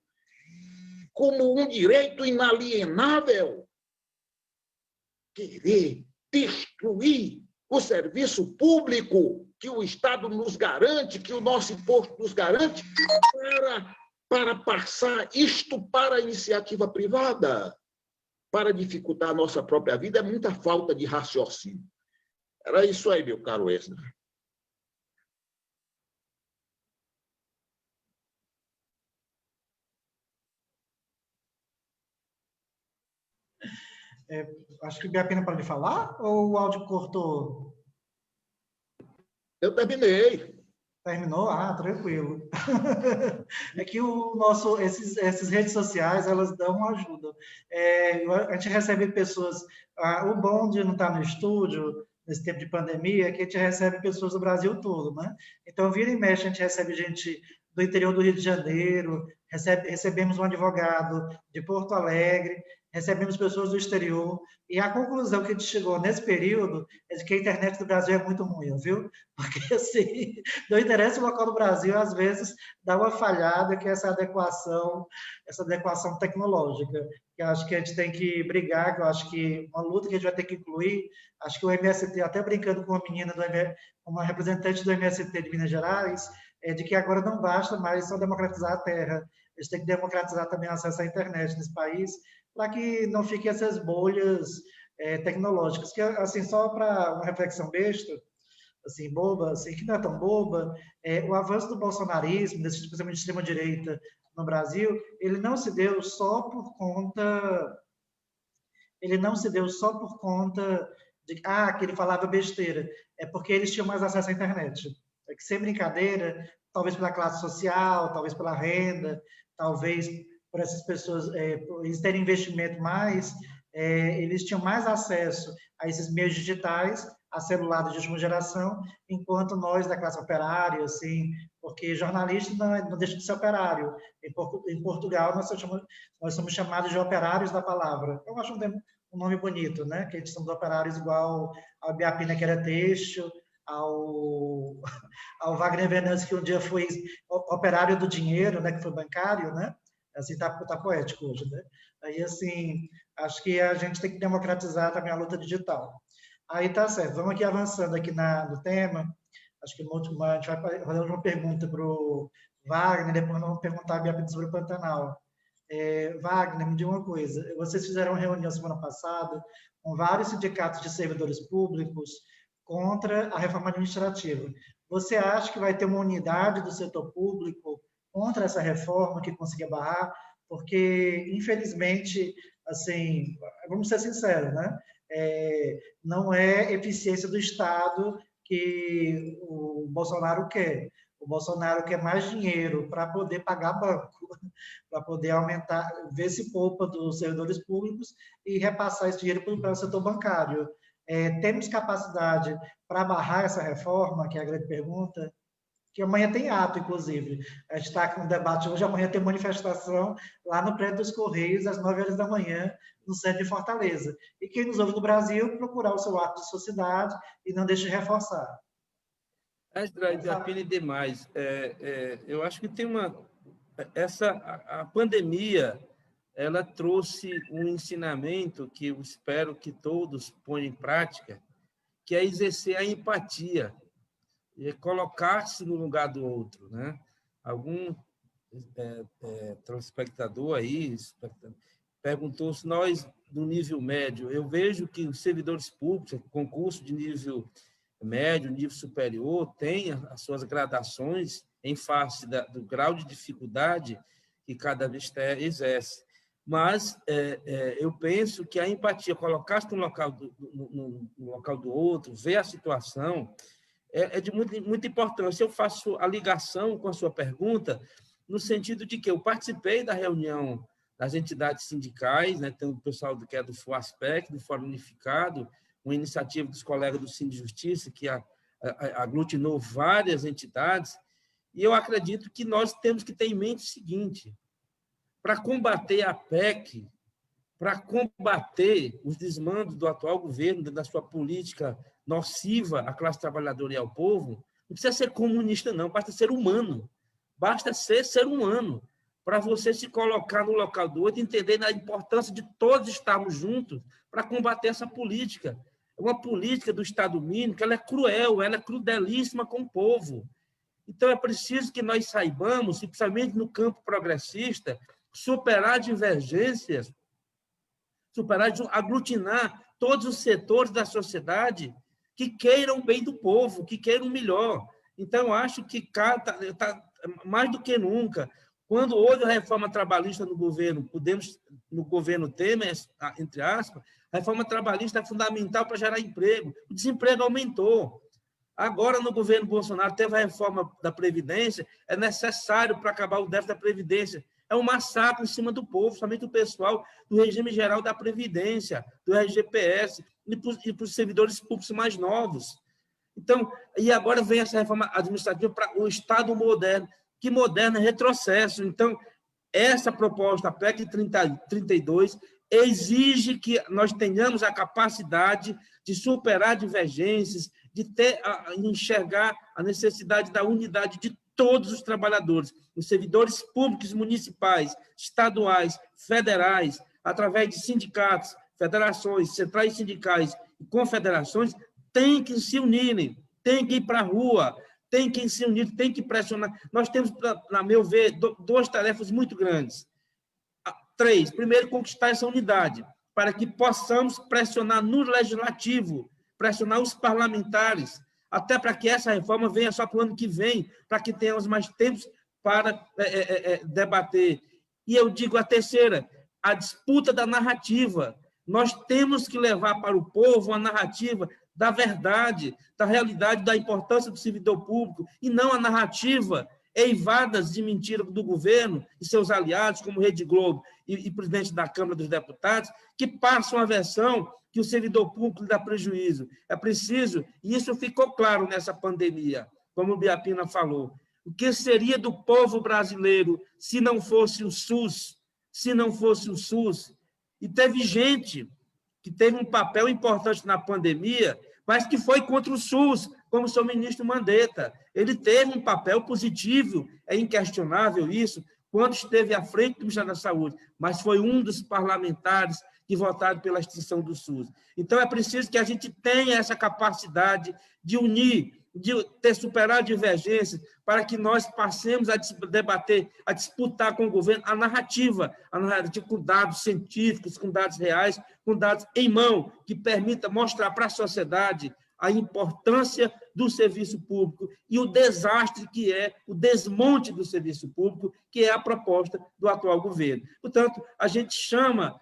como um direito inalienável, querer destruir o serviço público que o Estado nos garante, que o nosso imposto nos garante, para passar isto para a iniciativa privada, para dificultar a nossa própria vida, é muita falta de raciocínio. Era isso aí, meu caro Esdras. Acho que a pena para ele falar, ou o áudio cortou? Eu terminei. Terminou? Ah, tranquilo. É que esses redes sociais, elas dão uma ajuda. A gente recebe pessoas... o bom de não estar no estúdio, nesse tempo de pandemia, é que a gente recebe pessoas do Brasil todo, né? Então, vira e mexe, a gente recebe gente do interior do Rio de Janeiro, recebemos um advogado de Porto Alegre, recebemos pessoas do exterior, e a conclusão que a gente chegou nesse período é de que a internet do Brasil é muito ruim, viu? Porque, assim, não interessa o local do Brasil, às vezes dá uma falhada, que é essa adequação tecnológica, que eu acho que a gente tem que brigar, que eu acho que uma luta que a gente vai ter que incluir, acho que o MST, até brincando com uma menina, uma representante do MST de Minas Gerais, é de que agora não basta mais só democratizar a terra, a gente tem que democratizar também o acesso à internet nesse país, para que não fiquem essas bolhas tecnológicas, que, assim, só para uma reflexão besta, assim, boba, assim, que não é tão boba, o avanço do bolsonarismo, especialmente de extrema-direita no Brasil, ele não se deu só por conta de que ele falava besteira, é porque eles tinham mais acesso à internet. É que, sem brincadeira, talvez pela classe social, talvez pela renda, talvez por essas pessoas eles terem investimento mais, eles tinham mais acesso a esses meios digitais, a celulares de última geração, enquanto nós da classe operária, assim, porque jornalista não deixa de ser operário. Em Portugal, nós somos chamados de operários da palavra. Eu acho um nome bonito, né? Que a gente somos operários igual ao Biapina, que era têxtil, ao Wagner Venâncio, que um dia foi operário do dinheiro, né? Que foi bancário, né? Assim, tá poético hoje, né? Aí, assim, acho que a gente tem que democratizar também a luta digital. Aí tá certo, vamos aqui avançando aqui no tema. Acho que a gente vai fazer uma pergunta para o Wagner, depois vamos perguntar a Bia sobre o Pantanal. Wagner, me diga uma coisa, vocês fizeram uma reunião semana passada com vários sindicatos de servidores públicos contra a reforma administrativa. Você acha que vai ter uma unidade do setor público contra essa reforma que consiga barrar? porque, infelizmente, assim, vamos ser sinceros, né? Não é eficiência do Estado que o Bolsonaro quer. O Bolsonaro quer mais dinheiro para poder pagar banco, para poder aumentar, ver se poupa dos servidores públicos e repassar esse dinheiro para o setor bancário. Temos capacidade para barrar essa reforma, que é a grande pergunta? Que amanhã tem ato, inclusive. A gente está com um debate hoje, amanhã tem manifestação lá no prédio dos Correios, às 9 horas da manhã, no centro de Fortaleza. E quem nos ouve no Brasil, procurar o seu ato de sociedade e não deixe de reforçar. Ibiapina demais. Eu acho que tem a pandemia, ela trouxe um ensinamento que eu espero que todos ponham em prática, que é exercer a empatia, e colocar-se no lugar do outro, né? Algum telespectador aí perguntou se nós, do nível médio, eu vejo que os servidores públicos, concurso de nível médio, nível superior, têm as suas gradações em face do grau de dificuldade que cada ministério exerce. Mas eu penso que a empatia, colocar-se no local do outro, ver a situação, é de muita importância. Eu faço a ligação com a sua pergunta no sentido de que eu participei da reunião das entidades sindicais, né? Tem o pessoal que é do FOASPEC, do Fórum Unificado, uma iniciativa dos colegas do Cine Justiça, que aglutinou várias entidades, e eu acredito que nós temos que ter em mente o seguinte: para combater a PEC, para combater os desmandos do atual governo, da sua política nociva à classe trabalhadora e ao povo, não precisa ser comunista, não, basta ser humano. Basta ser humano, para você se colocar no local do outro, entender a importância de todos estarmos juntos para combater essa política. É uma política do Estado mínimo que ela é cruel, ela é crudelíssima com o povo. Então, é preciso que nós saibamos, principalmente no campo progressista, superar divergências, aglutinar todos os setores da sociedade que queiram o bem do povo, que queiram o melhor. Então, eu acho que mais do que nunca, quando houve a reforma trabalhista no governo Temer, entre aspas, a reforma trabalhista é fundamental para gerar emprego. O desemprego aumentou. Agora, no governo Bolsonaro, teve a reforma da Previdência, é necessário para acabar o déficit da Previdência. É um massacre em cima do povo, somente o pessoal do regime geral da Previdência, do RGPS, e para os servidores públicos mais novos. Então, e agora vem essa reforma administrativa para o Estado moderno, que moderno é retrocesso. Então, essa proposta, a PEC 32, exige que nós tenhamos a capacidade de superar divergências, de enxergar a necessidade da unidade de todos os trabalhadores, os servidores públicos municipais, estaduais, federais, através de sindicatos, federações, centrais sindicais e confederações, têm que se unirem, têm que ir para a rua, têm que se unir, têm que pressionar. Nós temos, na meu ver, duas tarefas muito grandes. 3. Primeiro, conquistar essa unidade, para que possamos pressionar no legislativo, pressionar os parlamentares, até para que essa reforma venha só para o ano que vem, para que tenhamos mais tempo para debater. E eu digo a terceira, a disputa da narrativa. Nós temos que levar para o povo a narrativa da verdade, da realidade, da importância do servidor público, e não a narrativa eivadas de mentira do governo e seus aliados, como Rede Globo e presidente da Câmara dos Deputados, que passam a versão que o servidor público dá prejuízo. É preciso, e isso ficou claro nessa pandemia, como o Ibiapina falou, o que seria do povo brasileiro se não fosse o SUS? Se não fosse o SUS? E teve gente que teve um papel importante na pandemia, mas que foi contra o SUS, como o seu ministro Mandetta. Ele teve um papel positivo, é inquestionável isso, quando esteve à frente do Ministério da Saúde, mas foi um dos parlamentares que votaram pela extinção do SUS. Então, é preciso que a gente tenha essa capacidade de unir, de superar divergências, para que nós passemos a debater, a disputar com o governo a narrativa com dados científicos, com dados reais, com dados em mão, que permita mostrar para a sociedade a importância do serviço público e o desastre que é o desmonte do serviço público, que é a proposta do atual governo. Portanto, a gente chama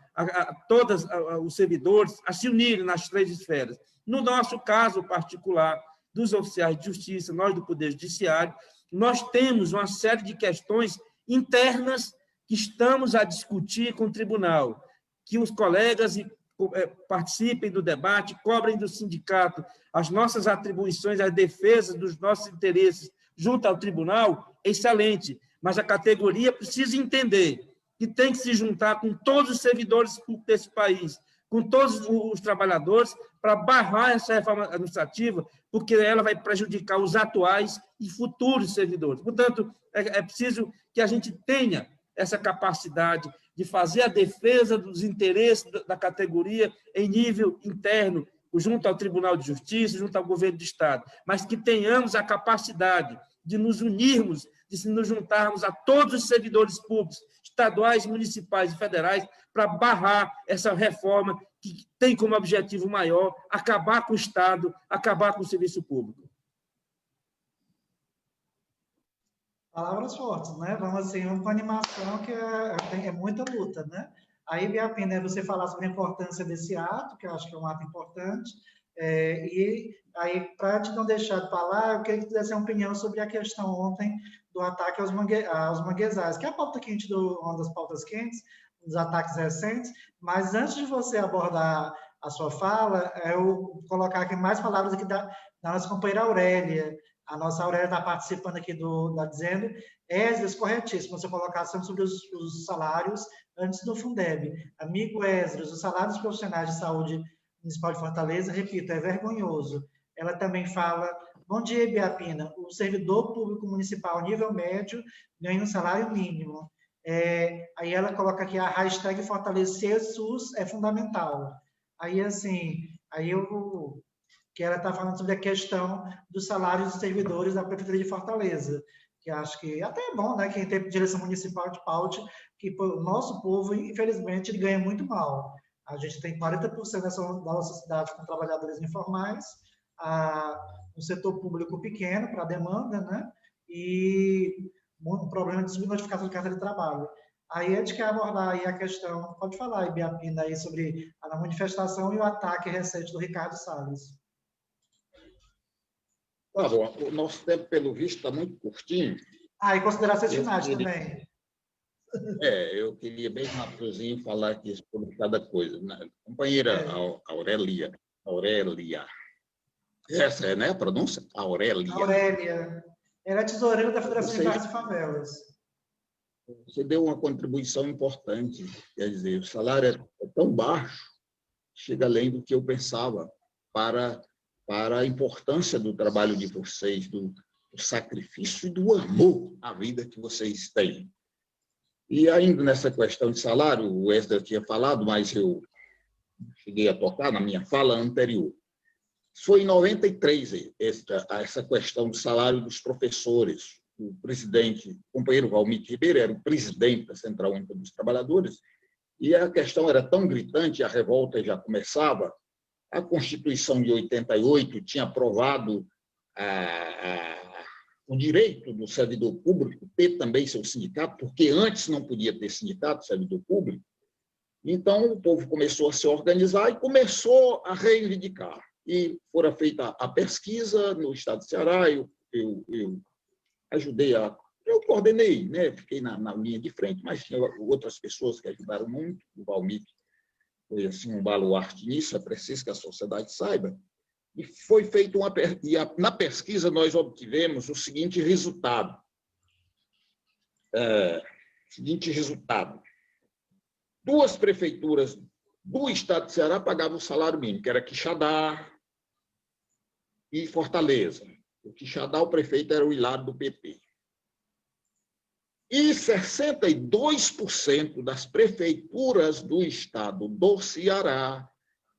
todos os servidores a se unirem nas 3 esferas. No nosso caso particular, dos oficiais de justiça, nós do Poder Judiciário, nós temos uma série de questões internas que estamos a discutir com o tribunal, que os colegas participem do debate, cobrem do sindicato as nossas atribuições, as defesas dos nossos interesses junto ao tribunal, excelente, mas a categoria precisa entender que tem que se juntar com todos os servidores públicos desse país, com todos os trabalhadores, para barrar essa reforma administrativa, porque ela vai prejudicar os atuais e futuros servidores. Portanto, é preciso que a gente tenha essa capacidade de fazer a defesa dos interesses da categoria em nível interno, junto ao Tribunal de Justiça, junto ao governo do Estado, mas que tenhamos a capacidade de nos unirmos, de nos juntarmos a todos os servidores públicos, estaduais, municipais e federais, para barrar essa reforma que tem como objetivo maior acabar com o Estado, acabar com o serviço público. Palavras fortes, né? Vamos assim, com animação, que é muita luta, né? Aí, Biapina, você falar sobre a importância desse ato, que eu acho que é um ato importante, e aí, para te não deixar de falar, eu queria que tu desse uma opinião sobre a questão ontem do ataque aos manguezais, que é a pauta quente, uma das pautas quentes, dos ataques recentes, mas antes de você abordar a sua fala, eu vou colocar aqui mais palavras aqui da nossa companheira Aurélia. A nossa Aurélia está participando aqui está dizendo, Esdras, corretíssimo, você colocação sobre os salários antes do Fundeb. Amigo Esdras, os salários profissionais de saúde municipal de Fortaleza, repito, é vergonhoso. Ela também fala, bom dia, Biapina, o servidor público municipal nível médio ganha um salário mínimo. Aí ela coloca aqui a hashtag fortalecer SUS é fundamental. Aí, assim, que ela está falando sobre a questão dos salários dos servidores da Prefeitura de Fortaleza, que acho que até é bom, né, quem tem direção municipal de Paute, que o nosso povo, infelizmente, ele ganha muito mal. A gente tem 40% da nossa cidade com trabalhadores informais, um setor público pequeno para a demanda, né, e um problema de subnotificação de carta de trabalho. Aí a gente quer abordar aí a questão, pode falar, Biapina, aí sobre a manifestação e o ataque recente do Ricardo Salles. Tá bom, o nosso tempo, pelo visto, está muito curtinho. E considerações finais também. Eu queria bem rapidinho falar aqui sobre cada coisa. Companheira Aurélia, essa é, né, a pronúncia? Aurélia. Ela é tesoureira da Federação de Bairros e Favelas. Você deu uma contribuição importante, quer dizer, o salário é tão baixo, chega além do que eu pensava, para a importância do trabalho de vocês, do sacrifício e do amor à vida que vocês têm. E ainda nessa questão de salário, o Wesley tinha falado, mas eu cheguei a tocar na minha fala anterior. Foi em 93 essa questão do salário dos professores. O presidente, o companheiro Valmir Ribeiro, era o presidente da Central Única dos Trabalhadores, e a questão era tão gritante, a revolta já começava. A Constituição de 88 tinha aprovado o direito do servidor público ter também seu sindicato, porque antes não podia ter sindicato, servidor público. Então, o povo começou a se organizar e começou a reivindicar. E fora feita a pesquisa no estado de Ceará, eu ajudei eu coordenei, né? Fiquei na linha de frente, mas tinha outras pessoas que ajudaram muito, o Valmir foi assim, um baluarte nisso, é preciso que a sociedade saiba. E foi feita na pesquisa nós obtivemos o seguinte resultado. Duas prefeituras do estado de Ceará pagavam o salário mínimo, que era Quixadá e Fortaleza. O Quixadá, o prefeito era o Hilário do PP. E 62% das prefeituras do estado do Ceará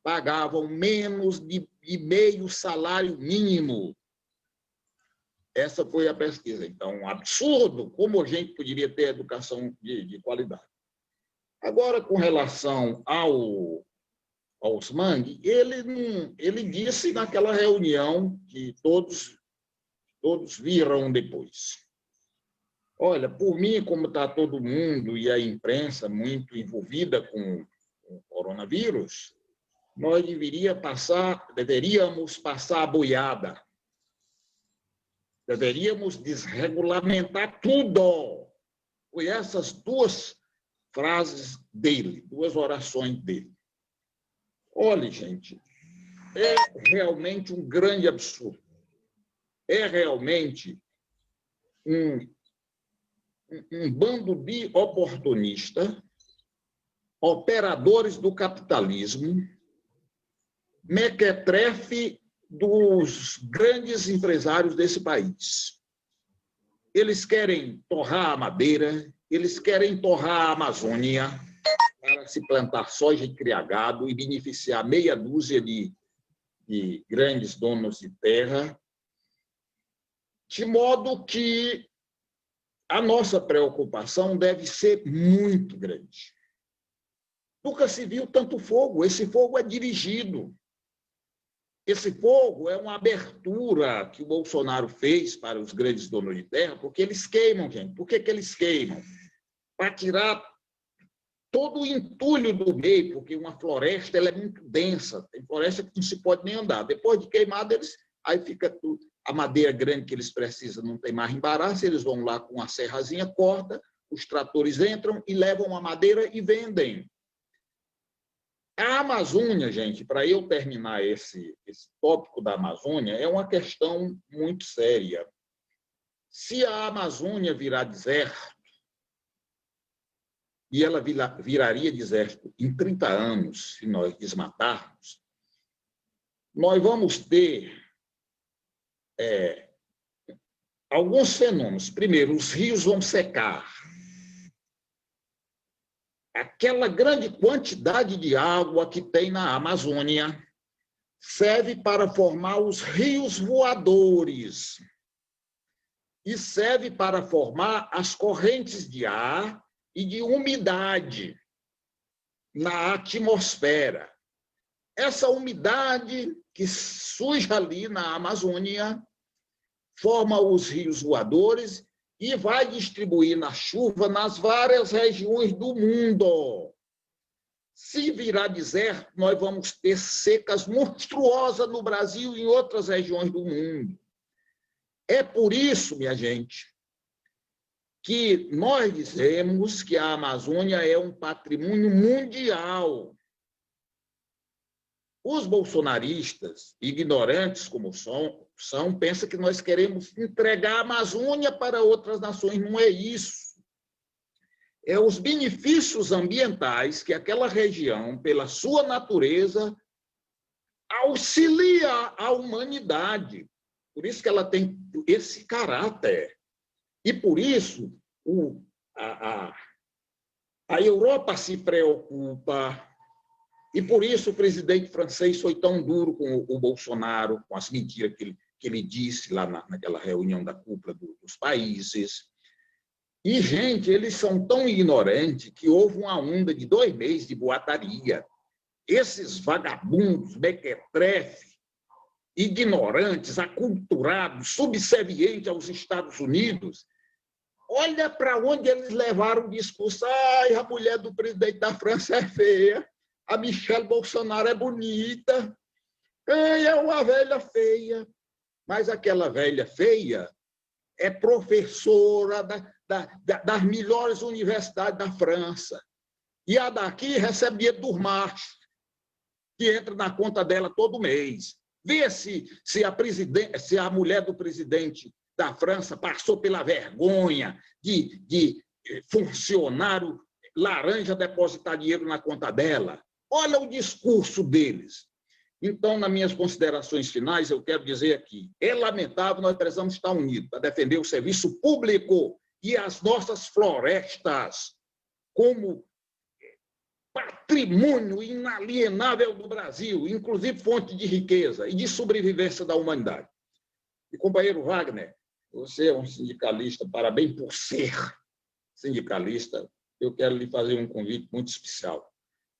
pagavam menos de meio salário mínimo. Essa foi a pesquisa. Então, um absurdo como a gente poderia ter educação de qualidade. Agora, com relação ao Osmang, ele disse naquela reunião que todos viram depois. Olha, por mim, como está todo mundo e a imprensa muito envolvida com o coronavírus, nós deveríamos passar a boiada. Deveríamos desregulamentar tudo. Foi essas duas frases dele, duas orações dele. Olha, gente, é realmente um grande absurdo. É realmente um bando de oportunistas, operadores do capitalismo, mequetrefe dos grandes empresários desse país. Eles querem torrar a madeira, eles querem torrar a Amazônia para se plantar soja e criar gado e beneficiar meia dúzia de grandes donos de terra, de modo que a nossa preocupação deve ser muito grande. Nunca se viu tanto fogo. Esse fogo é dirigido. Esse fogo é uma abertura que o Bolsonaro fez para os grandes donos de terra, porque eles queimam, gente. Por que eles queimam? Para tirar todo o entulho do meio, porque uma floresta ela é muito densa. Tem floresta que não se pode nem andar. Depois de queimado, aí fica tudo. A madeira grande que eles precisam não tem mais embaraço, eles vão lá com a serrazinha, corta, os tratores entram e levam a madeira e vendem. A Amazônia, gente, para eu terminar esse tópico da Amazônia, é uma questão muito séria. Se a Amazônia virar deserto, e ela viraria deserto em 30 anos, se nós desmatarmos, nós vamos ter alguns fenômenos. Primeiro, os rios vão secar. Aquela grande quantidade de água que tem na Amazônia serve para formar os rios voadores e serve para formar as correntes de ar e de umidade na atmosfera. Essa umidade que surge ali na Amazônia forma os rios voadores e vai distribuir na chuva nas várias regiões do mundo. Se virar deserto, nós vamos ter secas monstruosas no Brasil e em outras regiões do mundo. É por isso, minha gente, que nós dizemos que a Amazônia é um patrimônio mundial. Os bolsonaristas, ignorantes como são, pensam que nós queremos entregar a Amazônia para outras nações. Não é isso. É os benefícios ambientais que aquela região, pela sua natureza, auxilia a humanidade. Por isso que ela tem esse caráter. E por isso a Europa se preocupa. E por isso o presidente francês foi tão duro com o Bolsonaro, com as mentiras que ele disse lá naquela reunião da cúpula dos países. E, gente, eles são tão ignorantes que houve uma onda de 2 meses de boataria. Esses vagabundos, mequetrefe, ignorantes, aculturados, subservientes aos Estados Unidos, olha para onde eles levaram o discurso. Ai, a mulher do presidente da França é feia. A Michelle Bolsonaro é bonita, é uma velha feia. Mas aquela velha feia é professora das melhores universidades da França. E a daqui recebe dinheiro dos machos, que entra na conta dela todo mês. Vê se a mulher do presidente da França passou pela vergonha de funcionário laranja depositar dinheiro na conta dela. Olha o discurso deles. Então, nas minhas considerações finais, eu quero dizer aqui, é lamentável, nós precisamos estar unidos para defender o serviço público e as nossas florestas como patrimônio inalienável do Brasil, inclusive fonte de riqueza e de sobrevivência da humanidade. E, companheiro Wagner, você é um sindicalista, parabéns por ser sindicalista. Eu quero lhe fazer um convite muito especial.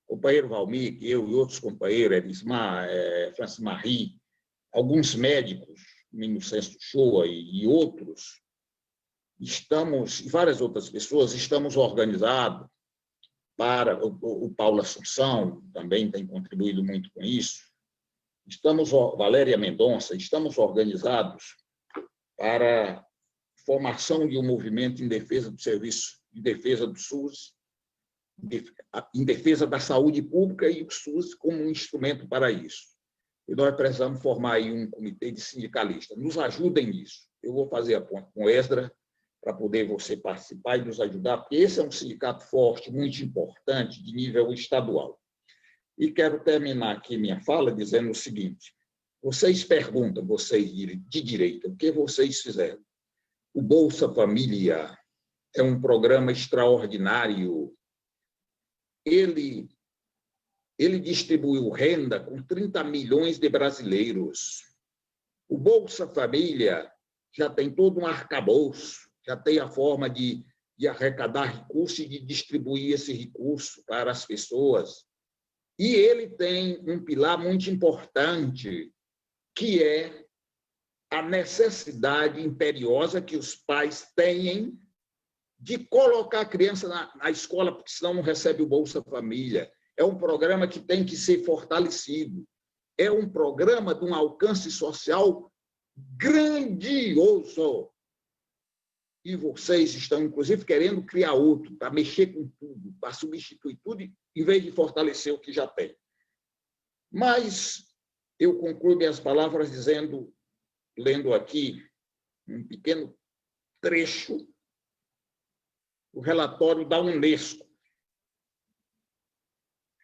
o companheiro Valmir, eu e outros companheiros, Elismar, Francis Marie, alguns médicos, Mino Senso Shoa e outros, e várias outras pessoas, estamos organizados para, o Paulo Assunção também tem contribuído muito com isso, Valéria Mendonça, estamos organizados para a formação de um movimento em defesa do serviço, em defesa do SUS, em defesa da saúde pública e o SUS como um instrumento para isso. E nós precisamos formar aí um comitê de sindicalistas. Nos ajudem nisso. Eu vou fazer a ponte com o Esdra para poder você participar e nos ajudar, porque esse é um sindicato forte, muito importante, de nível estadual. E quero terminar aqui minha fala dizendo o seguinte: vocês perguntam, vocês de direita, o que vocês fizeram? O Bolsa Família é um programa extraordinário. Ele distribuiu renda com 30 milhões de brasileiros. O Bolsa Família já tem todo um arcabouço, já tem a forma de arrecadar recursos e de distribuir esse recurso para as pessoas. E ele tem um pilar muito importante, que é a necessidade imperiosa que os pais têm de colocar a criança na escola, porque senão não recebe o Bolsa Família. É um programa que tem que ser fortalecido. É um programa de um alcance social grandioso. E vocês estão, inclusive, querendo criar outro, para mexer com tudo, para substituir tudo, em vez de fortalecer o que já tem. Mas eu concluo minhas palavras lendo aqui um pequeno trecho do relatório da Unesco,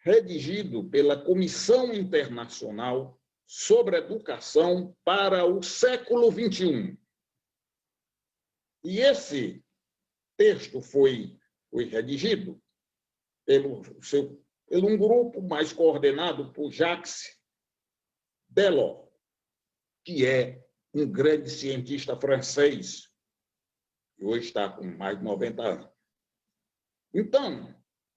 redigido pela Comissão Internacional sobre Educação para o século XXI. E esse texto foi redigido pelo um grupo mais coordenado por Jacques Delors, que é um grande cientista francês, que hoje está com mais de 90 anos. Então,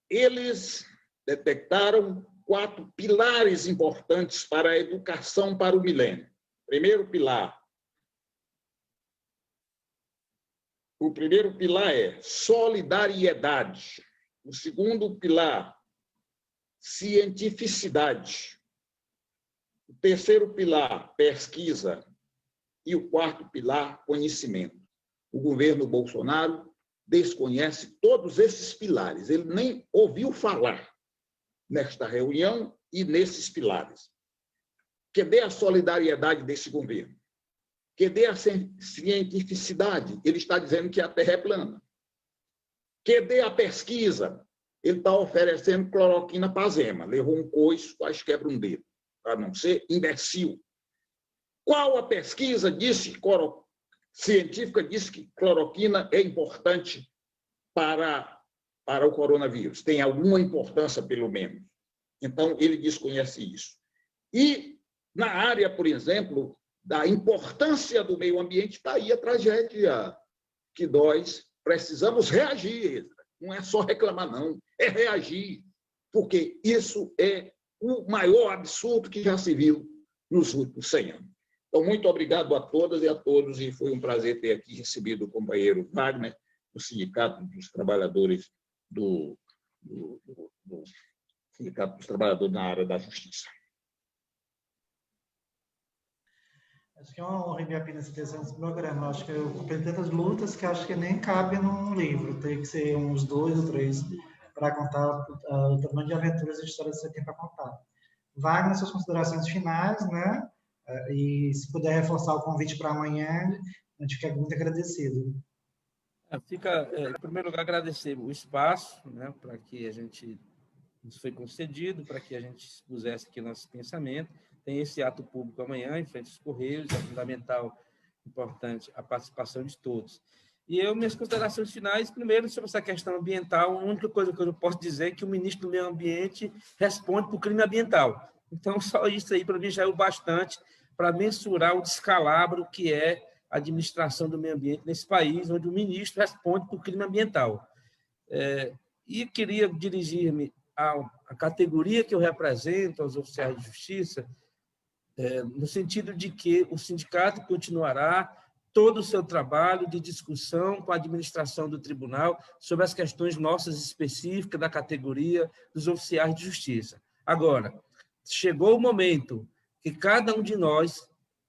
eles detectaram 4 pilares importantes para a educação para o milênio. O primeiro pilar é solidariedade. O segundo pilar, cientificidade. O terceiro pilar, pesquisa. E o quarto pilar, conhecimento. O governo Bolsonaro desconhece todos esses pilares. Ele nem ouviu falar nesta reunião e nesses pilares. Cadê a solidariedade desse governo? Cadê a cientificidade? Ele está dizendo que a Terra é plana. Cadê a pesquisa? Ele está oferecendo cloroquina para Zema. Levou um coice, quase quebra um dedo, para não ser imbecil. Qual a pesquisa científica diz que cloroquina é importante para o coronavírus? Tem alguma importância, pelo menos. Então, ele desconhece isso. E, na área, por exemplo, da importância do meio ambiente, está aí a tragédia que nós precisamos reagir. Não é só reclamar, não. É reagir, porque isso é o maior absurdo que já se viu nos últimos 100 anos. Então, muito obrigado a todas e a todos, e foi um prazer ter aqui recebido o companheiro Wagner, do Sindicato dos Trabalhadores Sindicato dos Trabalhadores na área da Justiça. Acho que é uma honra, apenas ter esse programa. Acho que eu comprei tantas lutas que acho que nem cabe num livro. Tem que ser uns 2 ou 3 para contar o tamanho de aventuras e histórias que você tem para contar. Wagner, suas considerações finais, né? E se puder reforçar o convite para amanhã, a gente fica muito agradecido. Em primeiro lugar, agradecer o espaço, né, para que a gente nos foi concedido, para que a gente expusesse aqui nosso pensamento. Tem esse ato público amanhã, em frente aos Correios, é fundamental, importante a participação de todos. E minhas considerações finais, primeiro, sobre essa questão ambiental, a única coisa que eu posso dizer é que o ministro do Meio Ambiente responde por crime ambiental. Então, só isso aí, para mim, já é o bastante para mensurar o descalabro que é a administração do meio ambiente nesse país, onde o ministro responde por crime ambiental. E queria dirigir-me a categoria que eu represento, aos oficiais de justiça, no sentido de que o sindicato continuará todo o seu trabalho de discussão com a administração do tribunal sobre as questões nossas específicas da categoria dos oficiais de justiça. Agora, chegou o momento que cada um de nós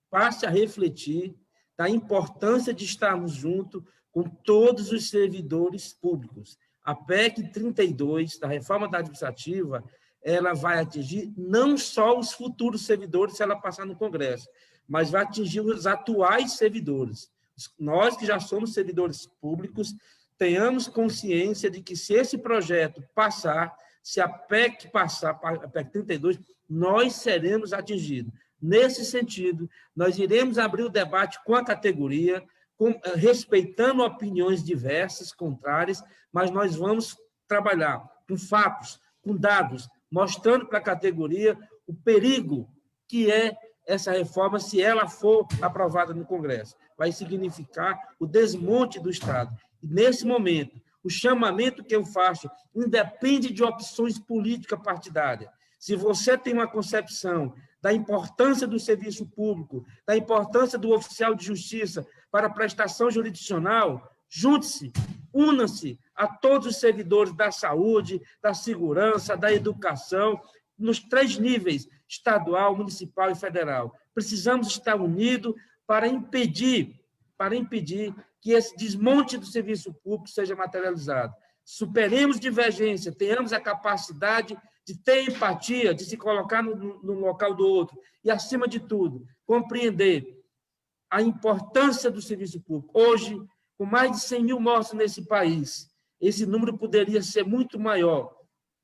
passe a refletir da importância de estarmos juntos com todos os servidores públicos. A PEC 32, da reforma da administrativa, ela vai atingir não só os futuros servidores, se ela passar no Congresso, mas vai atingir os atuais servidores. Nós que já somos servidores públicos, tenhamos consciência de que se esse projeto passar, se a PEC passar, a PEC 32, nós seremos atingidos. Nesse sentido, nós iremos abrir o debate com a categoria, respeitando opiniões diversas, contrárias, mas nós vamos trabalhar com fatos, com dados, mostrando para a categoria o perigo que é essa reforma, se ela for aprovada no Congresso. Vai significar o desmonte do Estado. E, nesse momento, o chamamento que eu faço independe de opções políticas partidárias. Se você tem uma concepção da importância do serviço público, da importância do oficial de justiça para a prestação jurisdicional, junte-se, una-se a todos os servidores da saúde, da segurança, da educação, nos 3 níveis, estadual, municipal e federal. Precisamos estar unidos para impedir que esse desmonte do serviço público seja materializado. Superemos divergência, tenhamos a capacidade de ter empatia, de se colocar no local do outro e, acima de tudo, compreender a importância do serviço público. Hoje, com mais de 100 mil mortos nesse país, esse número poderia ser muito maior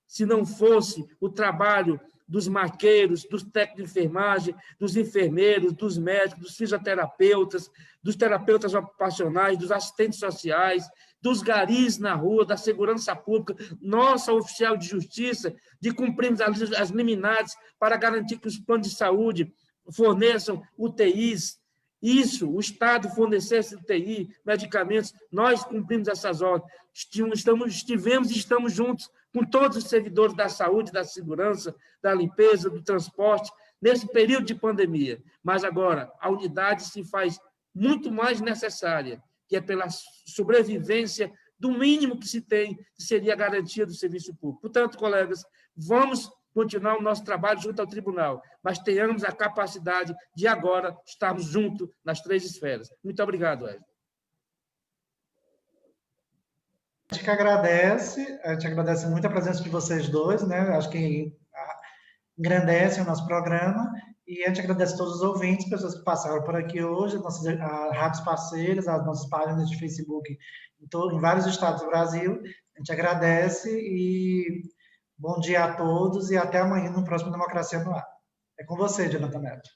se não fosse o trabalho dos maqueiros, dos técnicos de enfermagem, dos enfermeiros, dos médicos, dos fisioterapeutas, dos terapeutas ocupacionais, dos assistentes sociais, dos garis na rua, da segurança pública, nossa oficial de justiça, de cumprirmos as liminares para garantir que os planos de saúde forneçam UTIs. Isso, o Estado fornecesse UTI, medicamentos, nós cumprimos essas ordens. Estivemos e estamos juntos com todos os servidores da saúde, da segurança, da limpeza, do transporte, nesse período de pandemia. Mas agora, a unidade se faz muito mais necessária, que é pela sobrevivência do mínimo que se tem, que seria a garantia do serviço público. Portanto, colegas, vamos continuar o nosso trabalho junto ao tribunal, mas tenhamos a capacidade de agora estarmos juntos nas 3 esferas. Muito obrigado, Wesley. A gente agradece muito a presença de vocês dois, né? Acho que engrandece o nosso programa, e a gente agradece a todos os ouvintes, pessoas que passaram por aqui hoje, nossas rádios parceiras, as nossas páginas de Facebook em vários estados do Brasil. A gente agradece e bom dia a todos e até amanhã no próximo Democracia no Ar. É com você, Jonathan Neto.